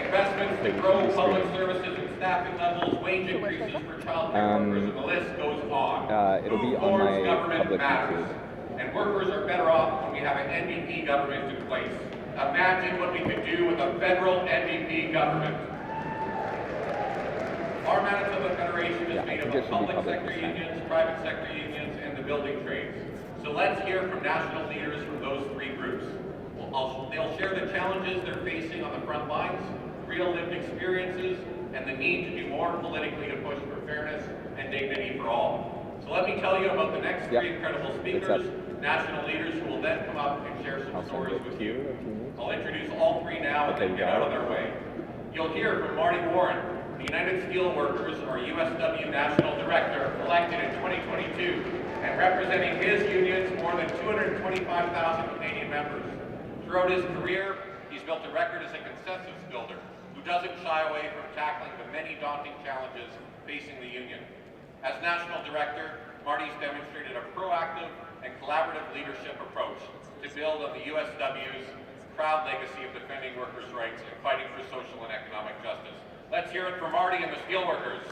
investments to grow public services and staffing levels, wage increases for child care workers, and the list goes on. It'll be Move on towards my government public matters. YouTube. And workers are better off when we have an NDP government in place. Imagine what we could do with a federal NDP government. Our Manitoba Federation is made up of public sector unions, private sector unions, and the building trades. So let's hear from national leaders from those three groups. They'll share the challenges they're facing on the front lines, real lived experiences, and the need to do more politically to push for fairness and dignity for all. So let me tell you about the next three incredible speakers, national leaders who will then come up and share some stories with you. I'll introduce all three now and then get out of their way. You'll hear from Marty Warren, the United Steelworkers, or USW National Director, elected in 2022, and representing his union's more than 225,000 Canadian members. Throughout his career, he's built a record as a consensus builder who doesn't shy away from tackling the many daunting challenges facing the union. As National Director, Marty's demonstrated a proactive and collaborative leadership approach to build on the USW's proud legacy of defending workers' rights and fighting for social and economic justice. Let's hear it from Marty and the Steelworkers.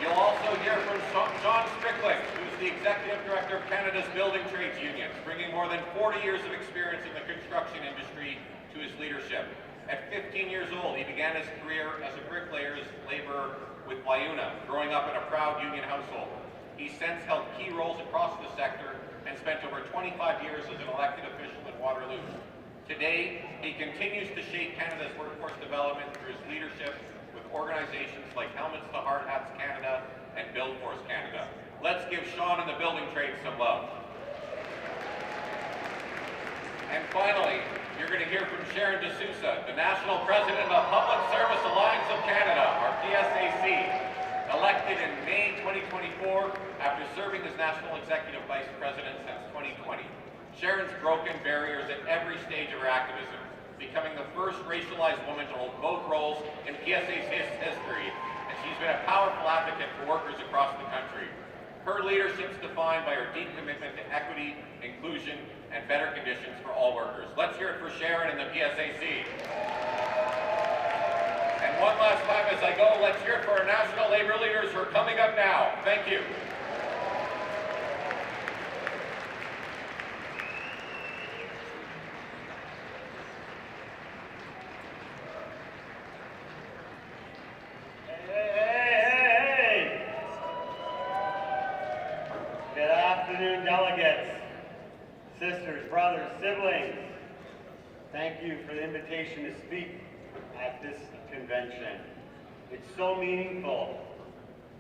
You'll also hear from Sean Strickland, who's the Executive Director of Canada's Building Trades Unions, bringing more than 40 years of experience in the construction industry to his leadership. At 15 years old, he began his career as a bricklayer's laborer with Wyuna, growing up in a proud union household. He's since held key roles across the sector and spent over 25 years as an elected official in Waterloo. Today, he continues to shape Canada's workforce development through his leadership with organizations like Helmets to Hard Hats Canada and Buildforce Canada. Let's give Sean and the building trades some love. And finally, you're going to hear from Sharon D'Souza, the National President of Public Service Alliance of Canada, or PSAC, elected in May 2024 after serving as National Executive Vice President since 2020. Sharon's broken barriers at every stage of her activism, becoming the first racialized woman to hold both roles in PSAC's history, and she's been a powerful advocate for workers across the country. Her leadership is defined by her deep commitment to equity, inclusion, and better conditions for all workers. Let's hear it for Sharon and the PSAC. And one last time as I go, let's hear it for our national labor leaders who are coming up now. Thank you. Delegates, sisters, brothers, siblings, thank you for the invitation to speak at this convention. It's so meaningful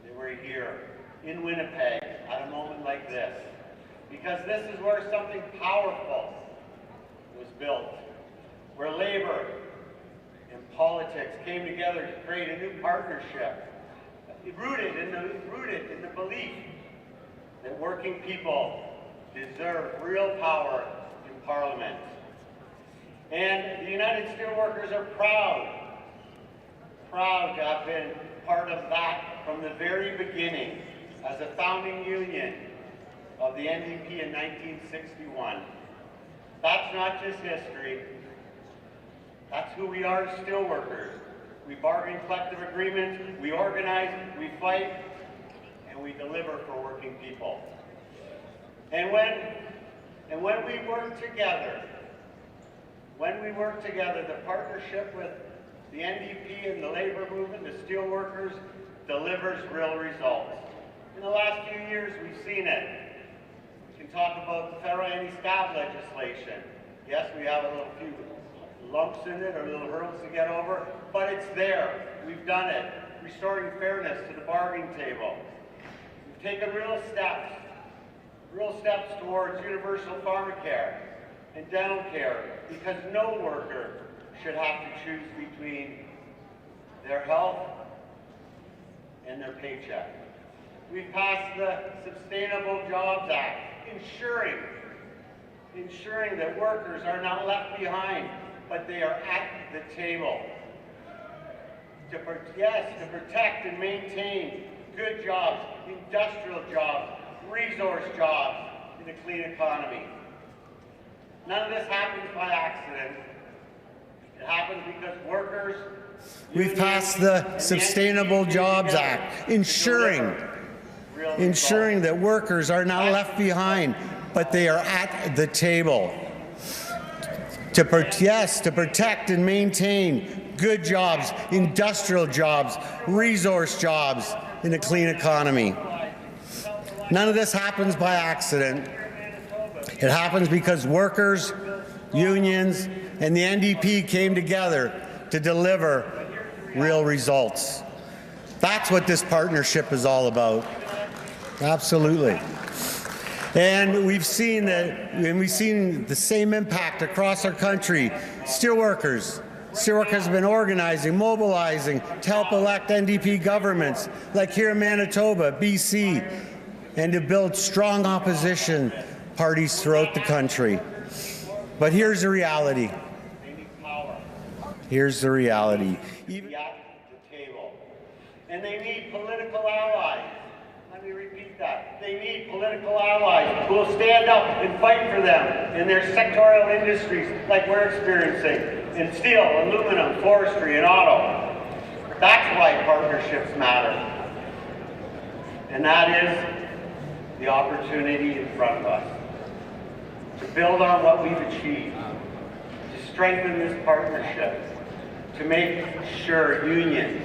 that we're here in Winnipeg at a moment like this, because this is where something powerful was built, where labor and politics came together to create a new partnership, rooted in the belief that working people deserve real power in Parliament. And the United Steelworkers are proud to have been part of that from the very beginning as a founding union of the NDP in 1961. That's not just history. That's who we are as steelworkers. We bargain collective agreements, we organize, we fight, and we deliver for working people. And when we work together, the partnership with the NDP and the labor movement, the steelworkers, delivers real results. In the last few years, we've seen it. We can talk about the federal anti-scab legislation. Yes, we have a few lumps in it or little hurdles to get over, but it's there. We've done it. Restoring fairness to the bargaining table. We've taken real steps towards universal pharmacare and dental care, because no worker should have to choose between their health and their paycheck. We've passed the Sustainable Jobs Act, ensuring that workers are not left behind, but they are at the table to protect and maintain good jobs, industrial jobs, resource jobs in a clean economy. None of this happens by accident. It happens because workers. We've passed the Sustainable Jobs Act, ensuring that workers are not left behind, but they are at the table to protect and maintain good jobs, industrial jobs, resource jobs in a clean economy. None of this happens by accident. It happens because workers, unions, and the NDP came together to deliver real results. That's what this partnership is all about. Absolutely. And we've seen the same impact across our country. Steelworkers have been organizing, mobilizing to help elect NDP governments, like here in Manitoba, BC, and to build strong opposition parties throughout the country. But here's the reality. Here's the reality. Even at the table. And they need political allies. Let me repeat that. They need political allies who will stand up and fight for them in their sectorial industries like we're experiencing in steel, aluminum, forestry, and auto. That's why partnerships matter. And that is the opportunity in front of us to build on what we've achieved, to strengthen this partnership, to make sure unions,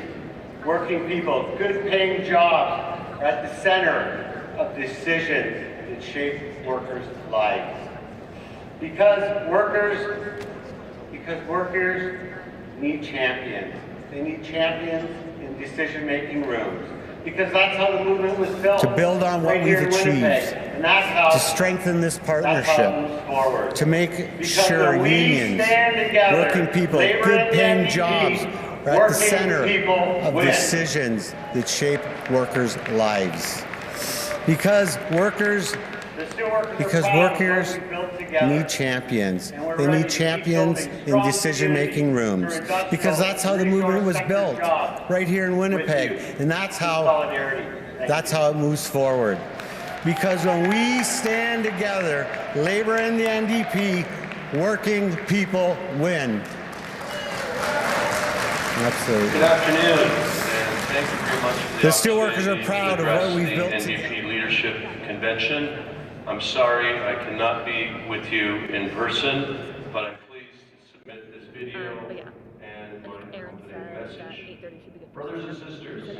working people, good paying jobs are at the center of decisions that shape workers' lives. Because workers need champions. They need champions in decision-making rooms. Because that's how the movement was built. To build on what we've achieved, and that's how, to strengthen this partnership, to make sure unions, working people, good paying jobs are at the center of decisions that shape workers' lives. Because workers need champions. They need champions in decision-making rooms. Because that's how the movement was built, right here in Winnipeg. And that's how it moves forward. Because when we stand together, Labour and the NDP, working people win. Absolutely. Good afternoon, and thank you very much for the Steelworkers are proud of what we've built. The NDP Leadership Convention. I'm sorry I cannot be with you in person, but I'm pleased to submit this video and my accompanying message. Brothers and sisters,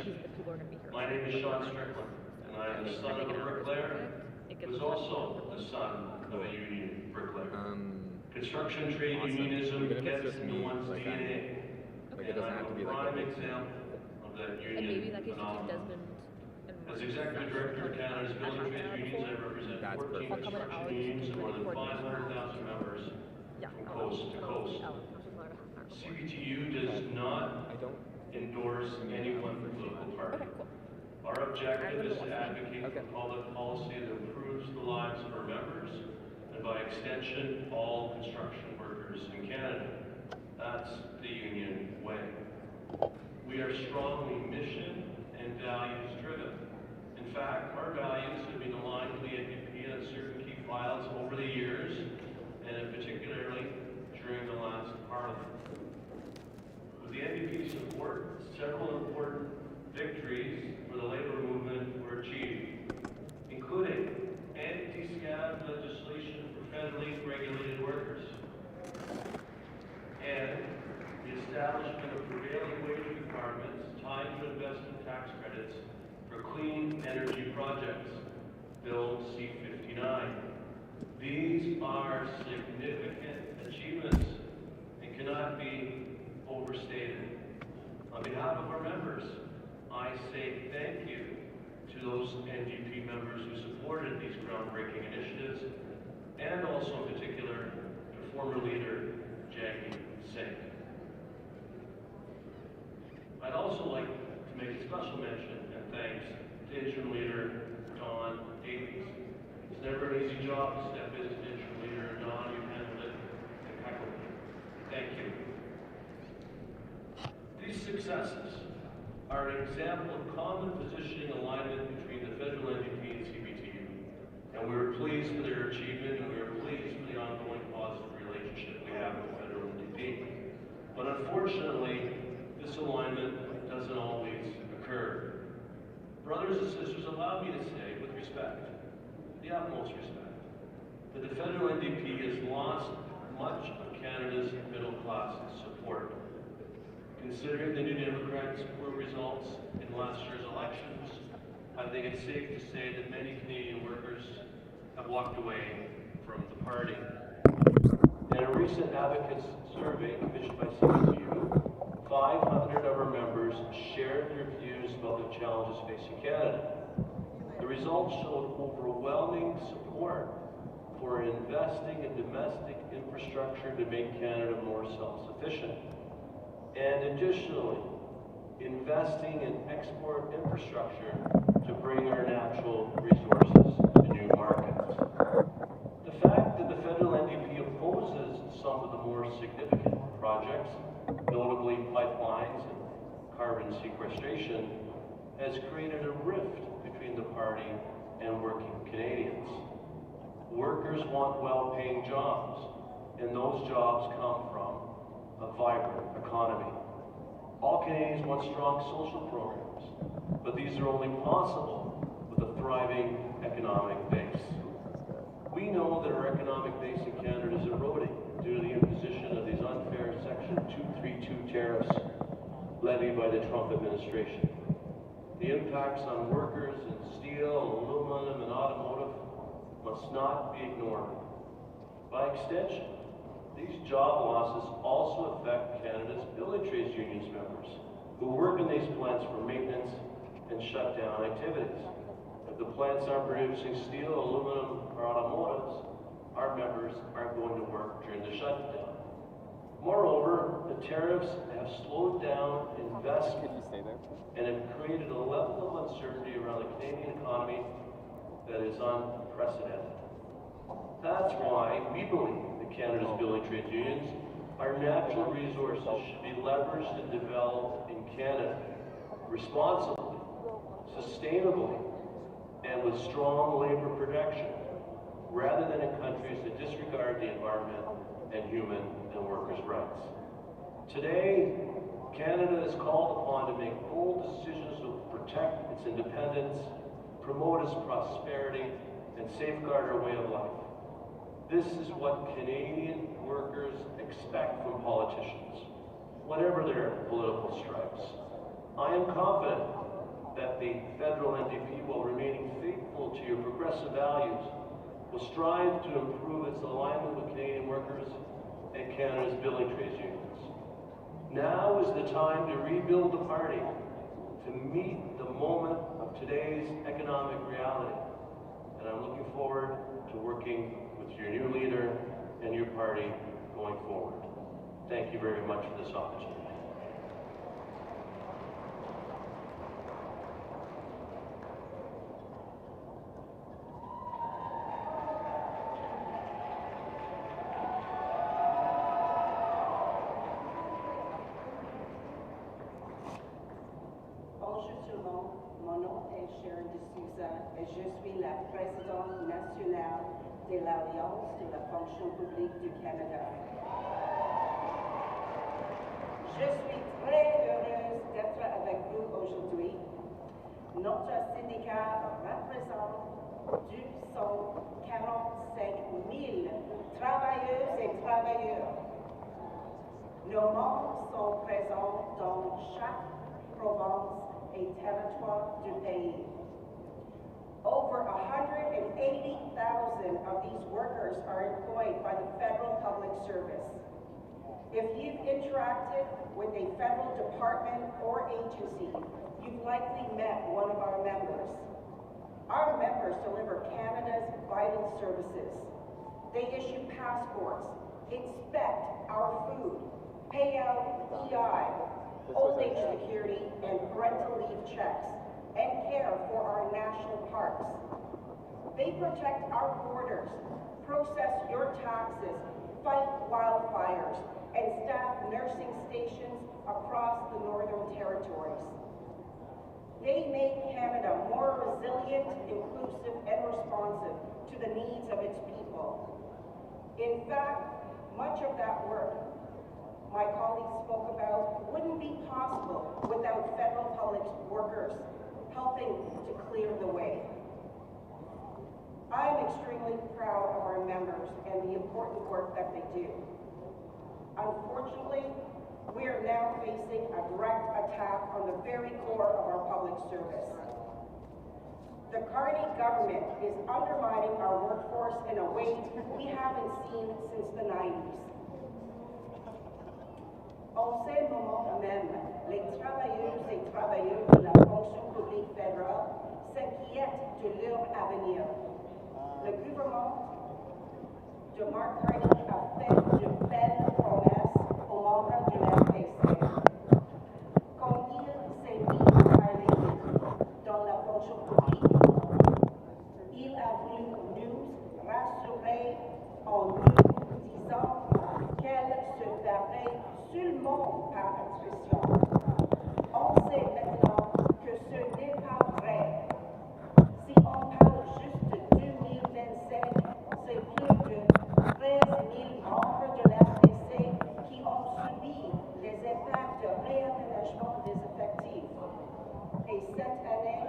my name is Sean Strickland, and I am the son of a bricklayer who is also the son of a union bricklayer. Construction trade unionism gets in one's DNA. Like, it doesn't have to be like prime example of that union phenomenon. As Executive Director of Canada's Building Trades Unions, I represent 14 construction unions and more than 500,000 members from coast to coast. CBTU does not endorse any one political party. Our objective is to advocate for public policy that improves the lives of our members and by extension, all construction workers in Canada. That's the union way. We are strongly mission and values driven. In fact, our values have been aligned with the NDP on certain key files over the years, and particularly during the last Parliament. With the NDP support, several important victories for the Labour movement were achieved, including anti-scab legislation for federally regulated workers, and the establishment of prevailing wage requirements tied to investment tax credits for clean energy projects, Bill C-59. These are significant achievements and cannot be overstated. On behalf of our members, I say thank you to those NDP members who supported these groundbreaking initiatives, and also in particular to former leader Jagmeet Singh. I'd also like to make a special mention and thanks to interim leader Don Davies. It's never an easy job to step into interim leader, and Don, you've handled it impeccably. Thank you. These successes are an example of common positioning alignment between the federal NDP and CBTU, and we were pleased for their achievement, and we are pleased for the ongoing positive relationship we have with federal NDP. But unfortunately, this alignment doesn't always occur. Brothers and sisters, allow me to say, with respect, the utmost respect, that the federal NDP has lost much of Canada's middle class support. Considering the New Democrats' poor results in last year's elections, I think it's safe to say that many Canadian workers have walked away from the party. In a recent advocates survey commissioned by CBTU, 500 of our members shared their views about the challenges facing Canada. The results showed overwhelming support for investing in domestic infrastructure to make Canada more self-sufficient. And additionally, investing in export infrastructure to bring our natural resources to new markets. The fact that the federal NDP opposes some of the more significant projects, notably pipelines and carbon sequestration, has created a rift between the party and working Canadians. Workers want well-paying jobs, and those jobs come from a vibrant economy. All Canadians want strong social programs, but these are only possible with a thriving economic base. We know that our economic base in Canada is eroding due to the imposition of these unfair Section 232 tariffs levied by the Trump administration. The impacts on workers in steel, aluminum, and automotive must not be ignored. By extension, these job losses also affect Canada's building trades unions members who work in these plants for maintenance and shutdown activities. If the plants aren't producing steel, aluminum, or automotives, our members aren't going to work during the shutdown. Moreover, the tariffs have slowed down investment and have created a level of uncertainty around the Canadian economy that is unprecedented. That's why we believe that Canada's building trades unions, our natural resources, should be leveraged and developed in Canada responsibly, sustainably, and with strong labor protection, rather than in countries that disregard the environment and human and workers' rights. Today, Canada is called upon to make bold decisions to protect its independence, promote its prosperity, and safeguard our way of life. This is what Canadian workers expect from politicians, whatever their political stripes. I am confident that the federal NDP, while remaining faithful to your progressive values, will strive to improve its alignment with Canadian workers and Canada's building trades unions. Now is the time to rebuild the party, to meet the moment of today's economic reality. And I'm looking forward to working with your new leader and your party going forward. Thank you very much for this opportunity. Bonjour tout le monde, mon nom est Sharon D'Souza et je suis la présidente nationale de l'Alliance de la fonction publique du Canada. Je suis très heureuse d'être avec vous aujourd'hui. Notre syndicat représente 245 000 travailleuses et travailleurs. Nos membres sont présents dans chaque province et territoire du pays. Over 180,000 of these workers are employed by the federal public service. If you've interacted with a federal department or agency, you've likely met one of our members. Our members deliver Canada's vital services. They issue passports, inspect our food, pay out EI, old age security and parental leave checks, and care for our national parks. They protect our borders, process your taxes, fight wildfires, and staff nursing stations across the Northern Territories. They make Canada more resilient, inclusive, and responsive to the needs of its people. In fact, much of that work my colleagues spoke without federal public workers helping to clear the way. I am extremely proud of our members and the important work that they do. Unfortunately, we are now facing a direct attack on the very core of our public service. The Carney government is undermining our workforce in a way we haven't seen since the 90s. En ce moment même, les travailleuses et travailleurs de la fonction publique fédérale s'inquiètent de leur avenir. Le gouvernement de Mark Carney a fait de belles promesses aux membres de l'FPC. Quand il s'est mis à l'élite dans la fonction publique, il a voulu nous rassurer en nous disant qu'elle se ferait seulement par attrition. On sait maintenant que ce n'est pas vrai. Si on parle juste de 2025, c'est plus de 13 000 membres de l'FPC qui ont subi les impacts de réaménagement des effectifs. Et cette année,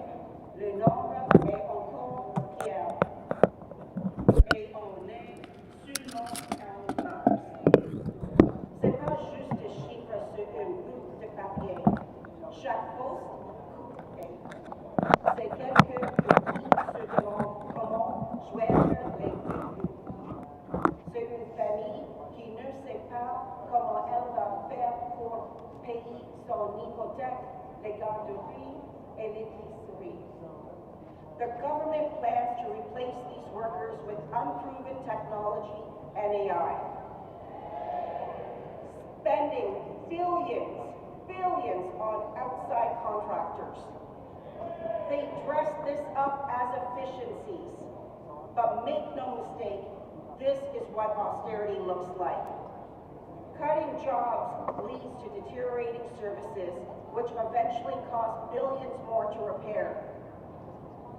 le nombre est encore pire. Et on est seulement en mars. C'est pas juste des chiffres sur une bout de papier. Chaque poste c'est quelqu'un qui se demande comment joindre les deux. C'est une famille qui ne sait pas comment elle va faire pour payer son hypothèque, les garderies et l'épicerie. The government plans to replace these workers with unproven technology and AI. Spending billions on outside contractors. They dress this up as efficiencies, but make no mistake, this is what austerity looks like. Cutting jobs leads to deteriorating services, which eventually cost billions more to repair.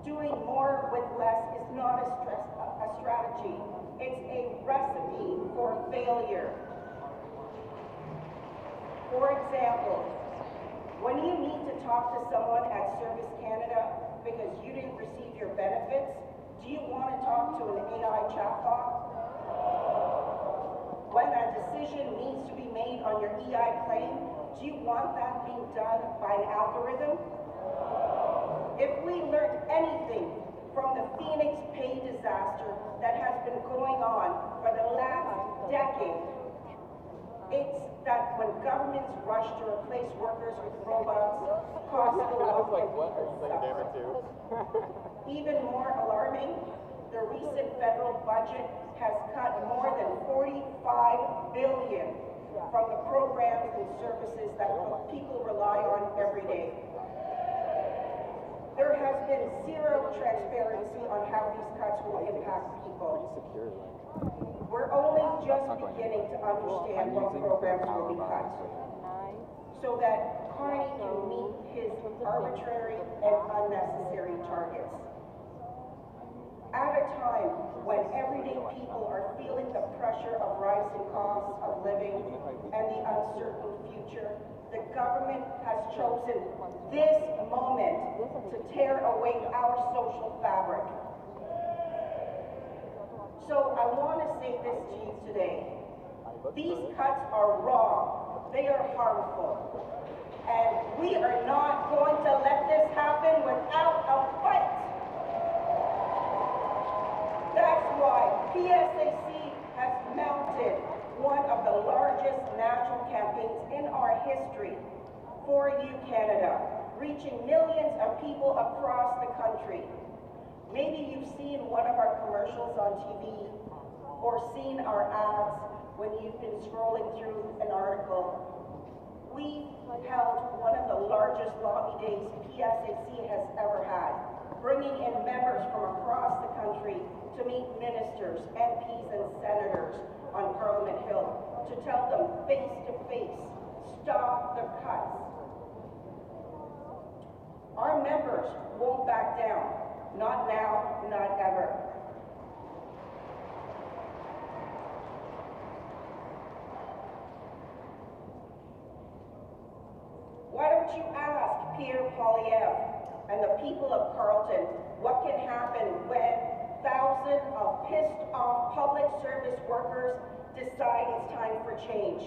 Doing more with less is not a strategy, it's a recipe for failure. For example, when you need to talk to someone at Service Canada because you didn't receive your benefits, do you want to talk to an AI chatbot? When a decision needs to be made on your EI claim, do you want that being done by an algorithm? If we learned anything from the Phoenix pay disaster that has been going on for the last decade, it's that when governments rush to replace workers with robots, costs go up and people suffer. Even more alarming, the recent federal budget has cut more than $45 billion from the programs and services that people rely on every day. There has been zero transparency on how these cuts will impact people. We're only just beginning to understand what programs will be cut, so that Carney can meet his arbitrary and unnecessary targets. At a time when everyday people are feeling the pressure of rising costs of living and the uncertain future, the government has chosen this moment to tear away our social fabric. So I want to say this to you today. These cuts are wrong. They are harmful. And we are not going to let this happen without a fight. That's why PSAC has mounted one of the largest national campaigns in our history, For You Canada, reaching millions of people across the country. Maybe you've seen one of our commercials on TV or seen our ads when you've been scrolling through an article. We held one of the largest lobby days PSAC has ever had, bringing in members from across the country to meet ministers, MPs, and senators on Parliament Hill to tell them face to face, stop the cuts. Our members won't back down. Not now, not ever. Why don't don't you ask Pierre Poilievre and the people of Carleton what can happen when thousands of pissed off public service workers decide it's time for change?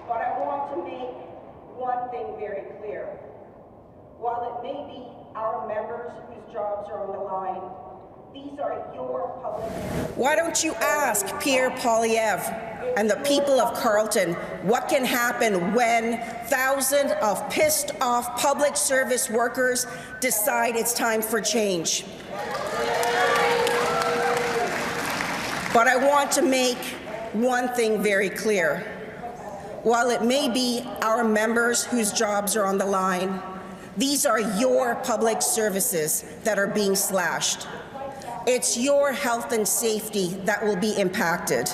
But I want to make one thing very clear. While it may be our members whose jobs are on the line, these are your public. Why don't you ask Pierre Poilievre and the people of Carleton what can happen when thousands of pissed off public service workers decide it's time for change? But I want to make one thing very clear. While it may be our members whose jobs are on the line, these are your public services that are being slashed. It's your health and safety that will be impacted.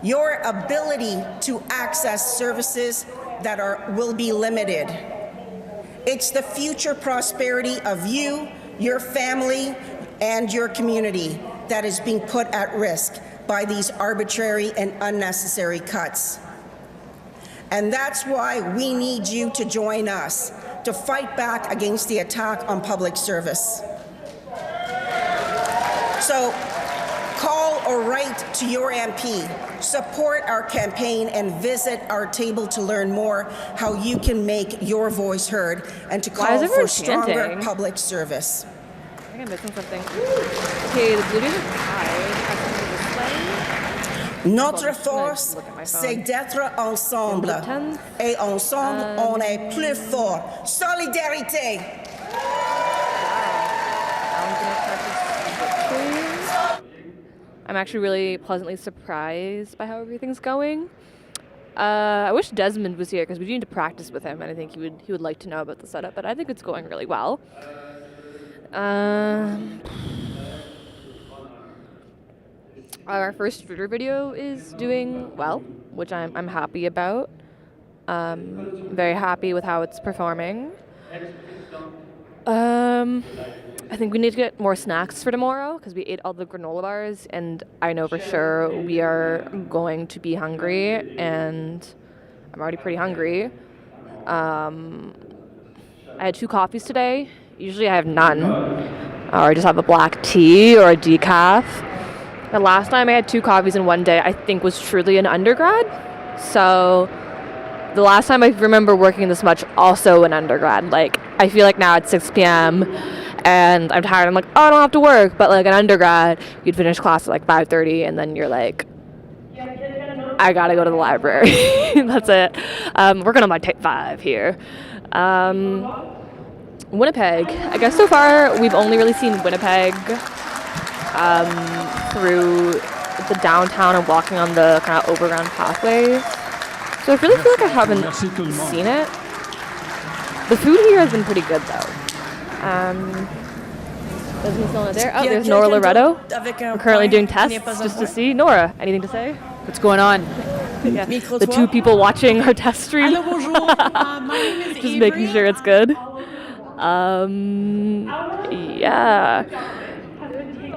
Your ability to access services that will be limited. It's the future prosperity of you, your family, and your community that is being put at risk by these arbitrary and unnecessary cuts. And that's why we need you to join us to fight back against the attack on public service. So call or write to your MP, support our campaign, and visit our table to learn more how you can make your voice heard and to call for stronger chanting? public service. I think I'm missing something. Okay, the Blue Jays are tied. Notre force, c'est d'être ensemble. Et ensemble, on est plus fort. Solidarité! I'm actually really pleasantly surprised by how everything's going. I wish Desmond was here because we do need to practice with him, and I think he would like to know about the setup. But I think it's going really well. Our first Twitter video is doing well, which I'm happy about. Very happy with how it's performing. I think we need to get more snacks for tomorrow because we ate all the granola bars, and I know for sure we are going to be hungry, and I'm already pretty hungry. I had 2 coffees today. Usually I have none, or I just have a black tea or a decaf. The last time I had 2 coffees in one day, I think was truly an undergrad. So the last time I remember working this much, also an undergrad. Like, I feel like now it's 6 p.m. and I'm tired. I'm like, oh, I don't have to work. But like an undergrad, you'd finish class at like 5:30, and then you're like, I gotta go to the library. That's it. Working on my tape 5 here. Winnipeg. I guess so far we've only really seen Winnipeg through the downtown and walking on the kind of overground pathway. So I really feel like I haven't seen it. The food here has been pretty good though. There's no one there. Oh, there's Nora Loretto. We're currently doing tests just to see. Nora, anything to say? What's going on? Yeah. The 2 people watching our test stream. Just making sure it's good. Yeah.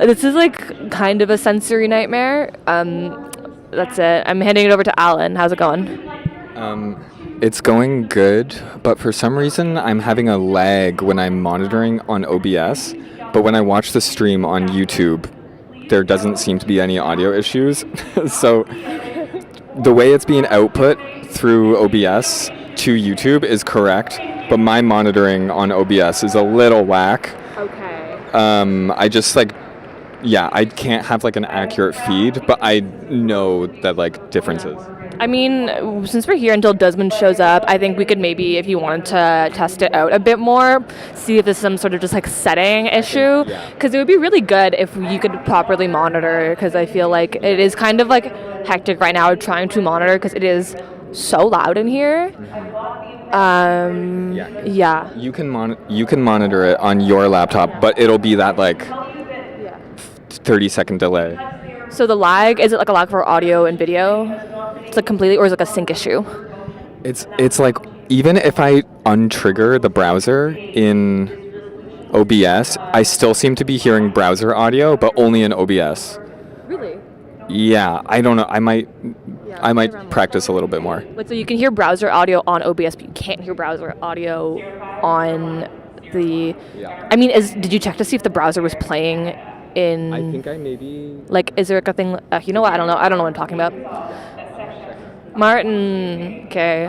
This is like kind of a sensory nightmare. That's it. I'm handing it over to Alan. How's it going? It's going good, but for some reason I'm having a lag when I'm monitoring on OBS, but when I watch the stream on YouTube, there doesn't seem to be any audio issues. So the way it's being output through OBS to YouTube is correct, but my monitoring on OBS is a little whack. Okay. I just like, yeah, I can't have like an accurate feed, but I know that like differences. I mean, since we're here until Desmond shows up, I think we could maybe, if you wanted to test it out a bit more, see if there's some sort of just like setting issue. Because it would be really good if you could properly monitor, because I feel like it is kind of like hectic right now trying to monitor because it is so loud in here. Yeah. You can monitor it on your laptop, but it'll be that like 30-second delay. So the lag, is it like a lag for audio and video? It's like completely, or is it like a sync issue? It's like, even if I untrigger the browser in OBS, I still seem to be hearing browser audio, but only in OBS. Really? Yeah, I don't know. I might I might practice a little bit more. But so you can hear browser audio on OBS, but you can't hear browser audio on the. Yeah. I mean, did you check to see if the browser was playing in? I think I maybe. Like, is there like a thing? You know what? I don't know. I don't know what I'm talking about. Martin. Okay.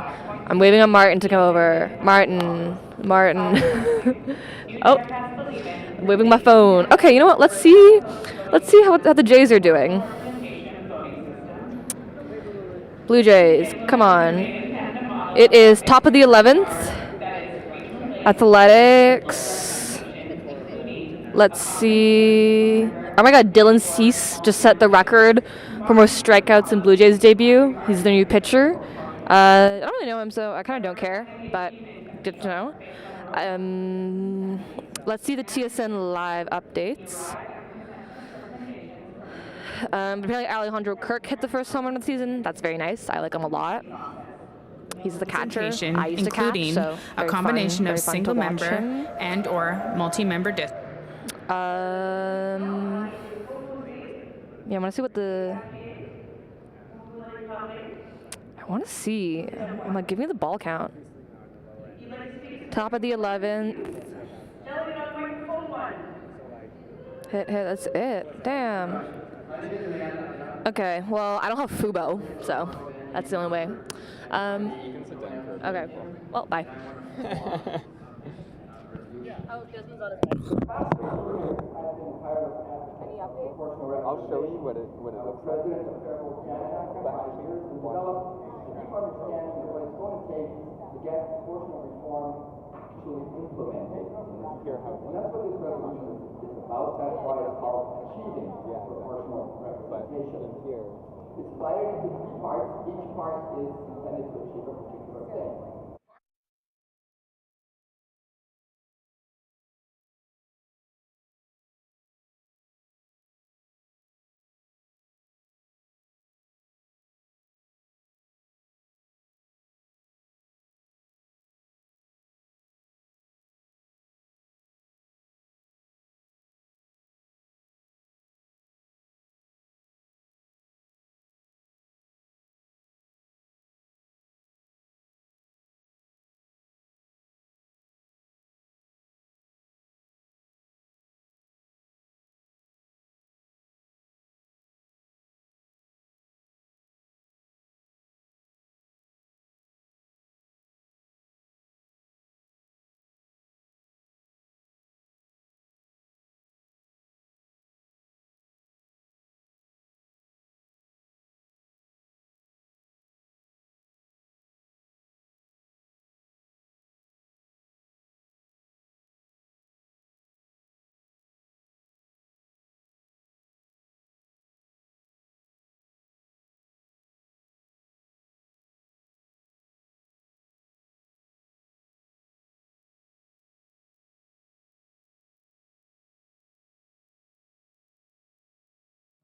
I'm waving on Martin to come over. Martin. Oh. I'm waving my phone. Okay, you know what? Let's see how the Jays are doing. Blue Jays, come on. It is top of the 11th. Athletics. Let's see. Oh my God, Dylan Cease just set the record for most strikeouts in Blue Jays debut. He's their new pitcher. I don't really know him, so I kind of don't care, but good to know. Let's see the TSN live updates. Apparently Alejandro Kirk hit the first home run of the season. That's very nice. I like him a lot. He's the catcher. I used to catch, including so a combination very of fun to single watch member him. and or multi-member disc. Yeah, I want to see what the. I want to see. I'm like, give me the ball count. Top of the 11th. Hit, that's it. Damn. Okay, well, I don't have Fubo, so that's the only way. Okay, cool. Well, bye. Oh, Desmond's on his bed. Any updates? I'll show you what it looks like. That's why it's called achieving proportional representation. It's divided into three parts. Each part is intended to achieve a particular thing.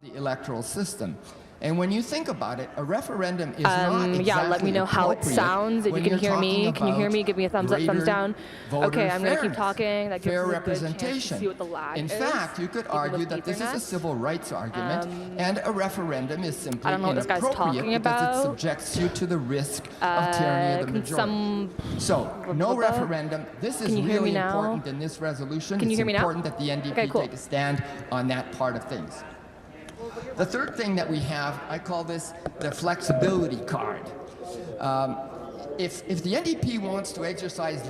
The electoral system. And when you think about it, a referendum is not exactly yeah, let me know how it appropriate sounds. If you when can you're hear me, talking can you hear about me? Give me a thumbs up, thumbs greater down. voter Okay, I'm going to keep fairness, talking. That gives fair us a good chance to representation. see what the lag In is, fact, you could even argue with that this is a Ethernet. civil rights argument, and a referendum is simply I don't know what this guy's inappropriate talking because it about. subjects you to the risk of tyranny of the majority. So, no referendum. This is Can you hear me really now? important in this resolution. Can you It's hear me now? important that the NDP Okay, cool. take a stand on that part of things. The third thing that we have, I call this the flexibility card. If the NDP wants to exercise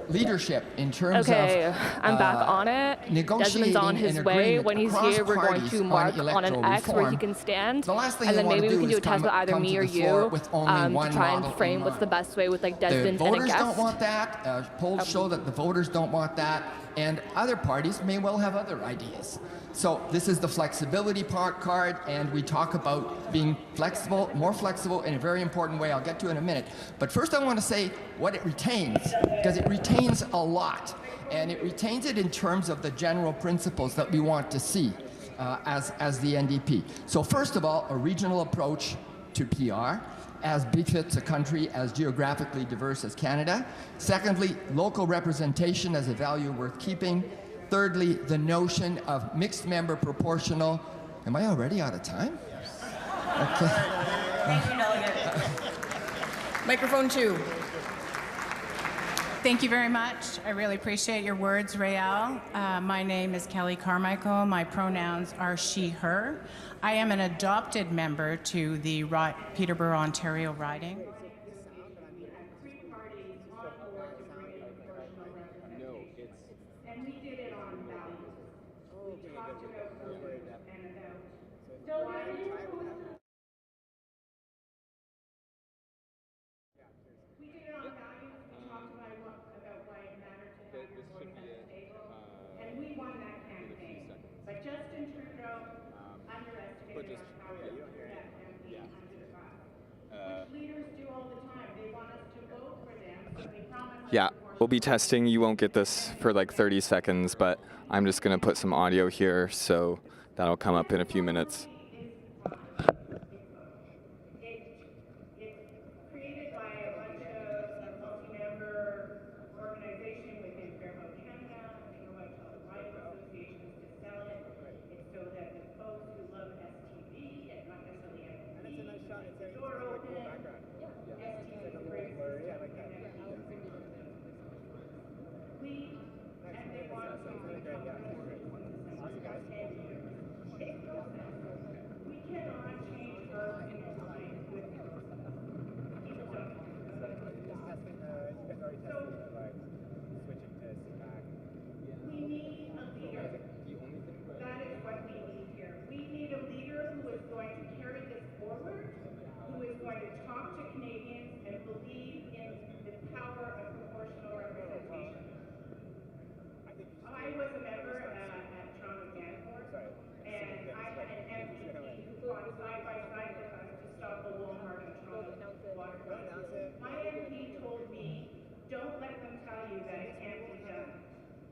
leadership in terms Okay, of I'm back on it. negotiating Desmond's on his an way. agreement When he's across here, we're going parties to mark on an electoral X where he reform, can stand. the last thing And you then want maybe to we can do do a is test with either come me to or the floor you with only to one try and model frame in what's the mind. best way with like The Desmond and a voters guest. don't want that. Polls show that the voters don't want that, and other parties may well have other ideas. So this is the flexibility part card, and we talk about being flexible, more flexible in a very important way. I'll get to in a minute. But first I want to say what it retains, because it retains a lot. And it retains it in terms of the general principles that we want to see as the NDP. So first of all, a regional approach to PR, as befits a country as geographically diverse as Canada. Secondly, local representation as a value worth keeping. Thirdly, the notion of mixed member proportional. Am I already out of time? Okay. Thank you, Delegate. Microphone 2. Thank you very much. I really appreciate your words, Rael. My name is Kelly Carmichael. My pronouns are she, her. I am an adopted member to the Peterborough, Ontario riding. And we did it on values. We talked about purpose and about why we did it on values. We talked about why it mattered to have your voice at the table. And we won that campaign. But Justin Trudeau underestimated our power to that campaign which leaders do all the time. They want us to vote for them, so they promise us Yeah, we'll be testing. You won't get this for like 30 seconds, but I'm just going to put some audio here, so that'll come up in a few minutes. It's created by a bunch of multi-member organization within Fairmont Canada. They go out to all the riding associations to sell it. It's so that the folks who love STV and not necessarily MTV, the door open. STV is a great system. And they want to come with we cannot change our mind with people don't. We need a leader. That is what we need here. We need a leader who is going to carry this forward, who is going to talk to Canadians and believe in the power of proportional representation. I was a member at Toronto Danforth, and I had an MP who fought side by side with us to stop the Walmart in Toronto waterfront. My MP told me, don't let them tell you that it can't be done.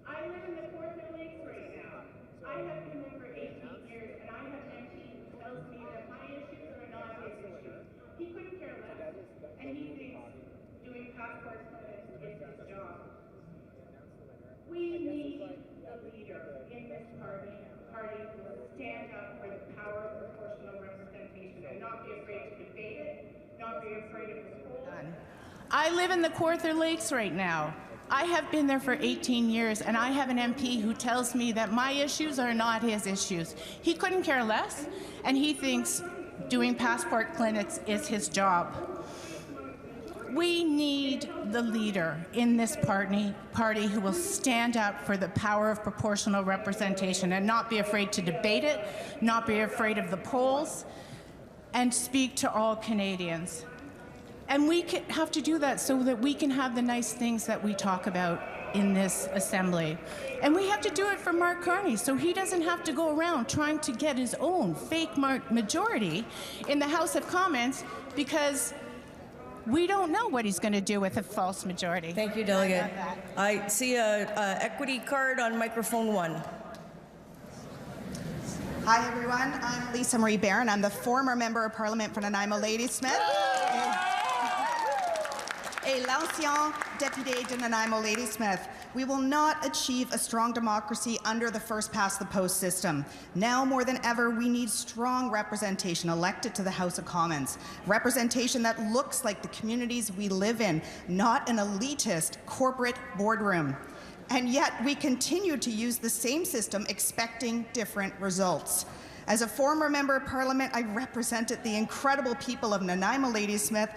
I live in the Kawartha Lakes right now. I have been there for 18 years, and I have an MP who tells me that my issues are not his issues. He couldn't care less, and he thinks doing passport permits is his job. We need a leader in this party who will stand up for the power of proportional representation and not be afraid to debate it, not be afraid of the polls. I live in the Kawartha Lakes right now. I have been there for 18 years, and I have an MP who tells me that my issues are not his issues. He couldn't care less, and he thinks doing passport clinics is his job. We need the leader in this party who will stand up for the power of proportional representation and not be afraid to debate it, not be afraid of the polls, and speak to all Canadians. And we have to do that so that we can have the nice things that we talk about in this assembly. And we have to do it for Mark Carney so he doesn't have to go around trying to get his own fake majority in the House of Commons, because we don't know what he's going to do with a false majority. Thank you, Delegate. I see a equity card on microphone 1. Hi, everyone. I'm Lisa Marie Barron. I'm the former Member of Parliament for Nanaimo Ladysmith. Et l'ancien député de Nanaimo Ladysmith. We will not achieve a strong democracy under the first-past-the-post system. Now more than ever, we need strong representation elected to the House of Commons. Representation that looks like the communities we live in, not an elitist corporate boardroom. And yet, we continue to use the same system expecting different results. As a former Member of Parliament, I represented the incredible people of Nanaimo Ladysmith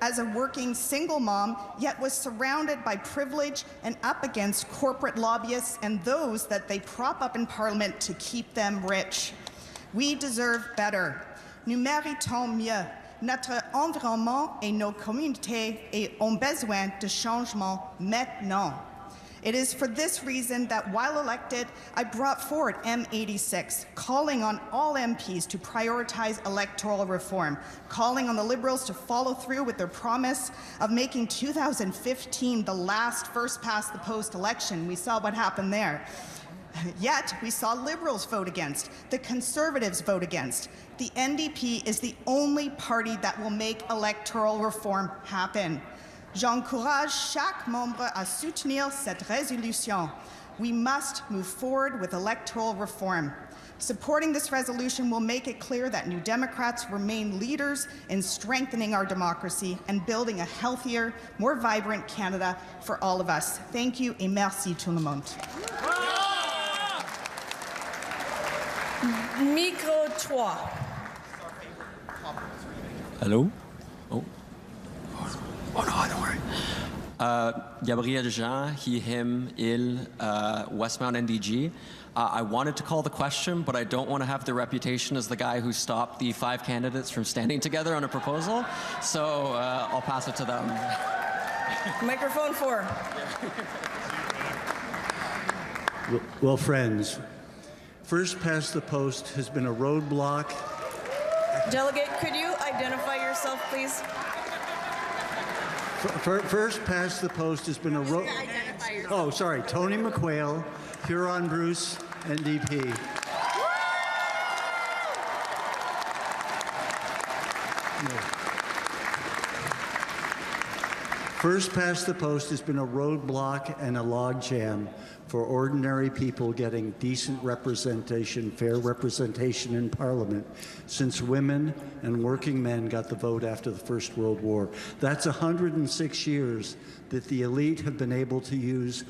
as a working single mom, yet was surrounded by privilege and up against corporate lobbyists and those that they prop up in Parliament to keep them rich. We deserve better. Nous méritons mieux. Notre environnement et nos communautés ont besoin de changement maintenant. It is for this reason that while elected, I brought forward M86, calling on all MPs to prioritize electoral reform, calling on the Liberals to follow through with their promise of making 2015 the last first-past-the-post election. We saw what happened there. Yet, we saw Liberals vote against, the Conservatives vote against. The NDP is the only party that will make electoral reform happen. J'encourage chaque membre à soutenir cette résolution. We must move forward with electoral reform. Supporting this resolution will make it clear that New Democrats remain leaders in strengthening our democracy and building a healthier, more vibrant Canada for all of us. Thank you et merci tout le monde. Micro 3. Hello? Oh. Oh no, don't worry. Gabriel Jean, he, him, il, Westmount NDG. I wanted to call the question, but I don't want to have the reputation as the guy who stopped the 5 candidates from standing together on a proposal, so I'll pass it to them. Microphone 4. Well, friends, first past the post has been a roadblock. Delegate, could you identify yourself, please? First past the post has been a road. Oh, sorry, Tony McQuail, Huron Bruce, NDP. First past the post has been a roadblock and a logjam for ordinary people getting decent representation, fair representation in Parliament since women and working men got the vote after the First World War. That's 106 years that the elite have been able to use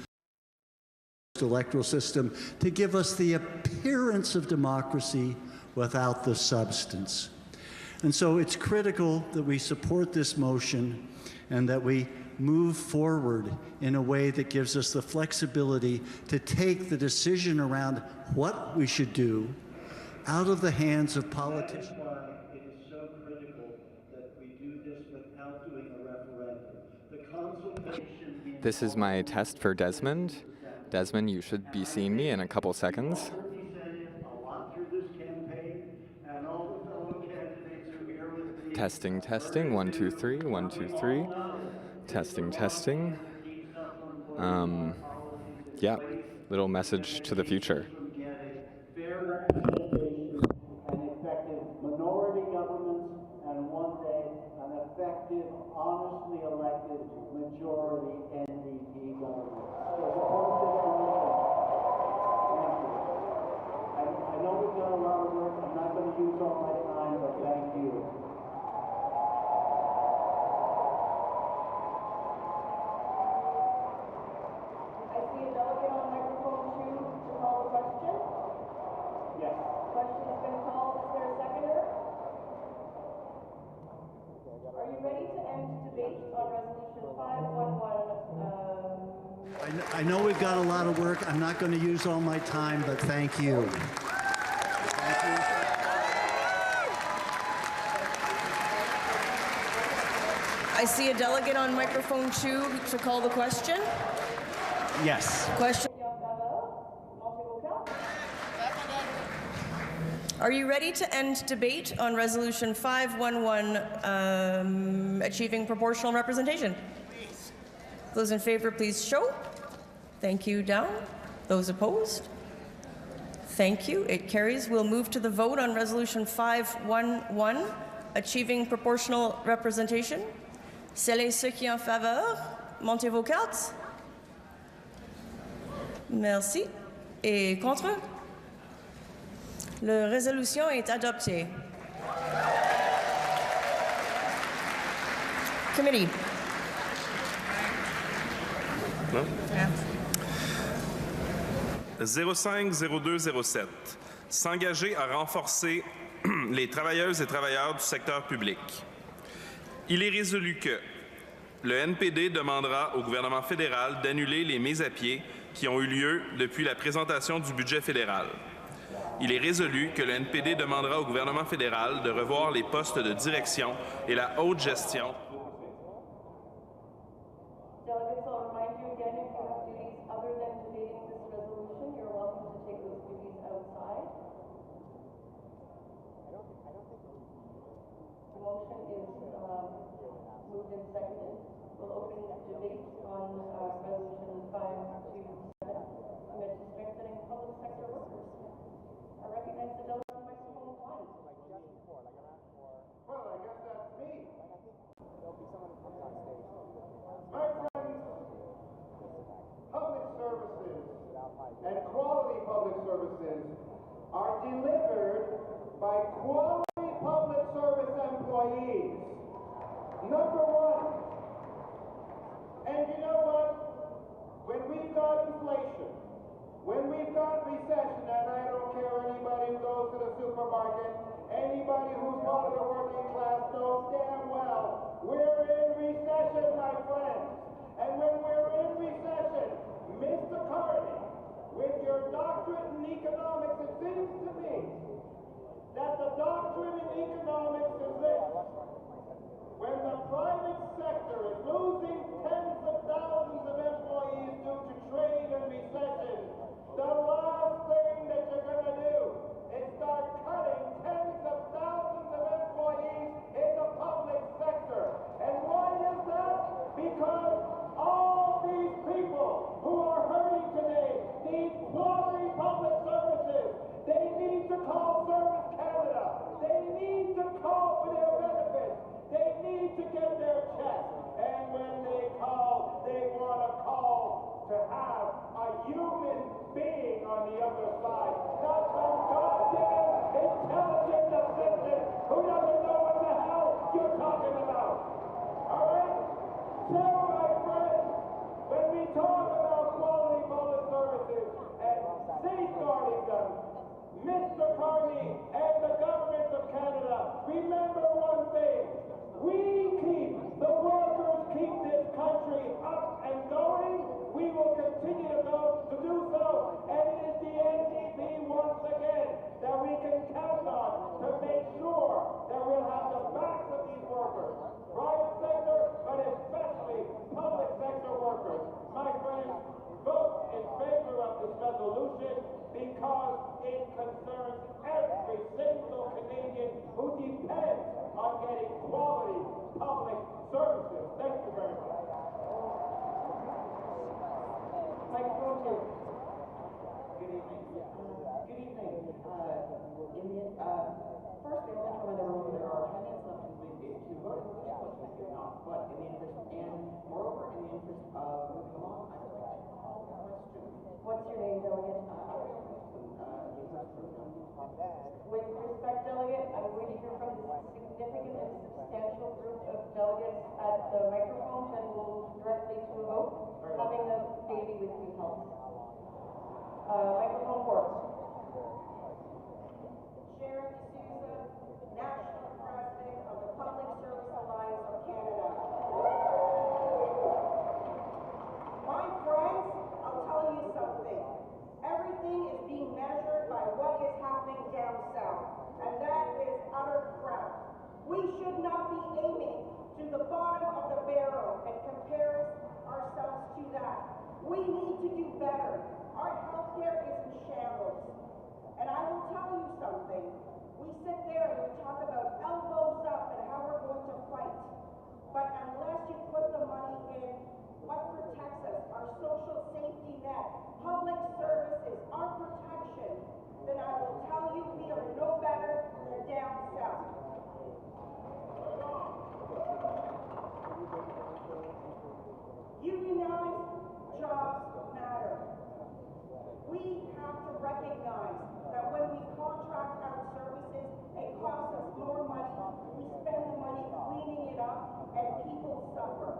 the electoral system to give us the appearance of democracy without the substance. And so it's critical that we support this motion and that we move forward in a way that gives us the flexibility to take the decision around what we should do out of the hands of politicians. It is so critical that we do this without doing a referendum. The consultation. This is my test for Desmond. Desmond, you should be seeing me in a couple seconds. Testing, testing, 1, 2, 3, 1, 2, 3. Testing, testing. Yeah, little message to the future. Minority governments, and one day an effective, honestly elected majority NDP government. I know we've done a lot of work. I'm not going to use all my time, but thank you. I see a delegate on microphone 2 to call the question. Yes. Question has been called. Is there a seconder? Are you ready to end debate on resolution 511? I know we've got a lot of work. I'm not going to use all my time, but thank you. I see a delegate on microphone 2 to call the question. Yes. Question. Are you ready to end debate on resolution 511, achieving proportional representation? Those in favor, please show. Thank you. Down. Those opposed? Thank you. It carries. We'll move to the vote on resolution 511, achieving proportional representation. Celles et ceux qui en faveur, montez vos cartes. Merci. Et contre? La résolution est adoptée. Committee. Non? 05-02-07. S'engager à renforcer les travailleuses et travailleurs du secteur public. Il est résolu que le NPD demandera au gouvernement fédéral d'annuler les mises à pied qui ont eu lieu depuis la présentation du budget fédéral. Il est résolu que le NPD demandera au gouvernement fédéral de revoir les postes de direction et la haute gestion. Delegates, I'll remind you again, if you have duties other than debating this resolution, you're welcome to take those duties outside. The motion is moved and seconded. We'll open debate on resolution 527, amid strengthening public sector workers. I recognize the delegate on microphone 1. Well, I guess that's me. There'll be someone who comes on stage. My friends, public services and quality public services are delivered by quality public service employees. Number one. And you know what? When we've got inflation, when we've got recession, and I don't care anybody who goes to the supermarket, anybody who's part of the working class knows damn well we're in recession, my friends. And when we're in recession, Mr. Carney, with your doctorate in economics, it seems to me that the doctrine in economics is this. When the private sector is losing tens of thousands of employees due to trade and recession, the last thing that you're going to do is start cutting tens of thousands of employees in the public sector. And why is that? Because all these people who are hurting today need quality public services. They need to call Service Canada. They need to call for their benefits. They need to get their checks. And when they call, they want to call to have a human being on the other side, not some goddamn intelligent assistant who doesn't know what the hell you're talking about. All right? So, my friends, when we talk about quality public services and safeguarding them, Mr. Carney and the government of Canada, remember one thing. We keep, the workers keep this country up and going. We will continue to do so. And it is the NDP once again that we can count on to make sure that we'll have the backs of these workers. Private sector, but especially public sector workers. My friends, vote in favor of this resolution because it concerns every single Canadian who depends on getting quality public services. Thank you very much. Microphone two. Good evening. Good evening. First, I think from the room there are 10 minutes left to vote on this question. If not, but in the interest, and moreover, in the interest of moving along, I would like to call the question. What's your name, delegate? With respect, delegate, I'm going to hear from this significant and substantial group of delegates at the microphone, then we'll move directly to a vote, having the baby with you helps. Microphone 4. Sharon D'Souza, National President of the Public Service Alliance of Canada. My friends, I'll tell you something. Everything is being measured by what is happening down south, and that is utter crap. We should not be aiming to the bottom of the barrel and compare ourselves to that. We need to do better. Our healthcare is in shambles. And I will tell you something. We sit there and we talk about elbows up and how we're going to fight. But unless you put the money in what protects us, our social safety net, public services, our protection, then I will tell you we are no better than down south. Unionized jobs matter. We have to recognize that when we contract out services, it costs us more money. We spend the money cleaning it up, and people suffer.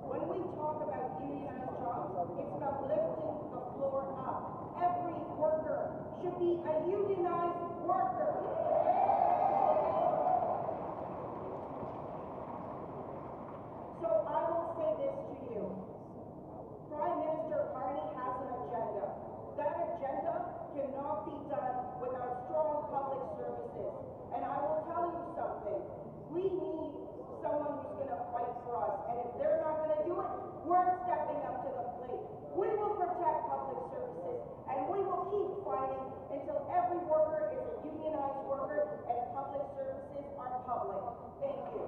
When we talk about unionized jobs, it's about lifting the floor up. Every worker should be a unionized worker. So I will say this to you. Prime Minister Carney has an agenda. That agenda cannot be done without strong public services. And I will tell you something. We need someone who's going to fight for us. And if they're not going to do it, we're stepping up to the plate. We will protect public services, and we will keep fighting until every worker is a unionized worker and public services are public. Thank you.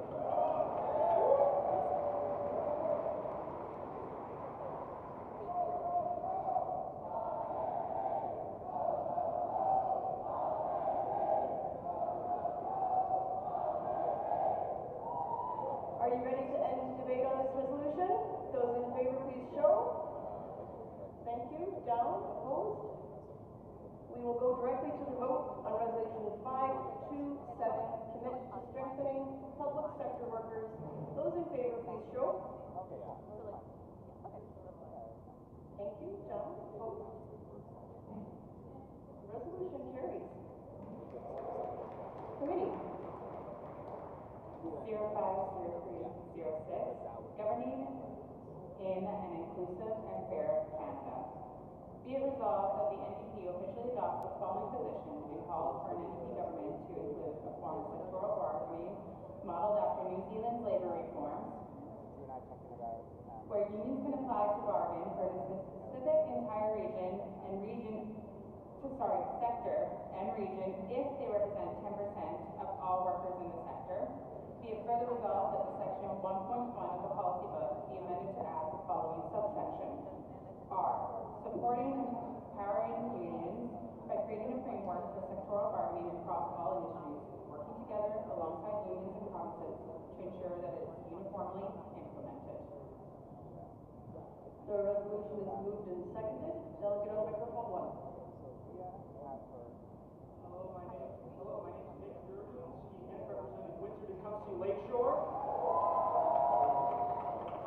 Are you ready to end debate on this resolution? Those in favor, please show. Thank you. Down. Opposed? We We will go directly to the vote on Resolution 527, commit to strengthening public sector workers. Those in favor, please show. Thank you, John. Vote. Resolution carries. Committee. 050306, governing in an inclusive and fair Canada. Be it resolved that the NDP officially adopts the following position and calls for an NDP government to include a form of sectoral bargaining modeled after New Zealand's labour reforms, where unions can apply to bargain for a specific entire sector and region if they represent 10% of all workers in the sector. Be it further resolved that the section 1.1 of the policy book be amended to add the following subsection. R. Supporting and empowering unions by creating a framework for sectoral bargaining across all industries, working together alongside unions and provinces to ensure that it is uniformly implemented. The resolution is moved and seconded. Delegate on microphone 1. Hello, my name is Nick Jurgens, representing Windsor Tecumseh Lakeshore.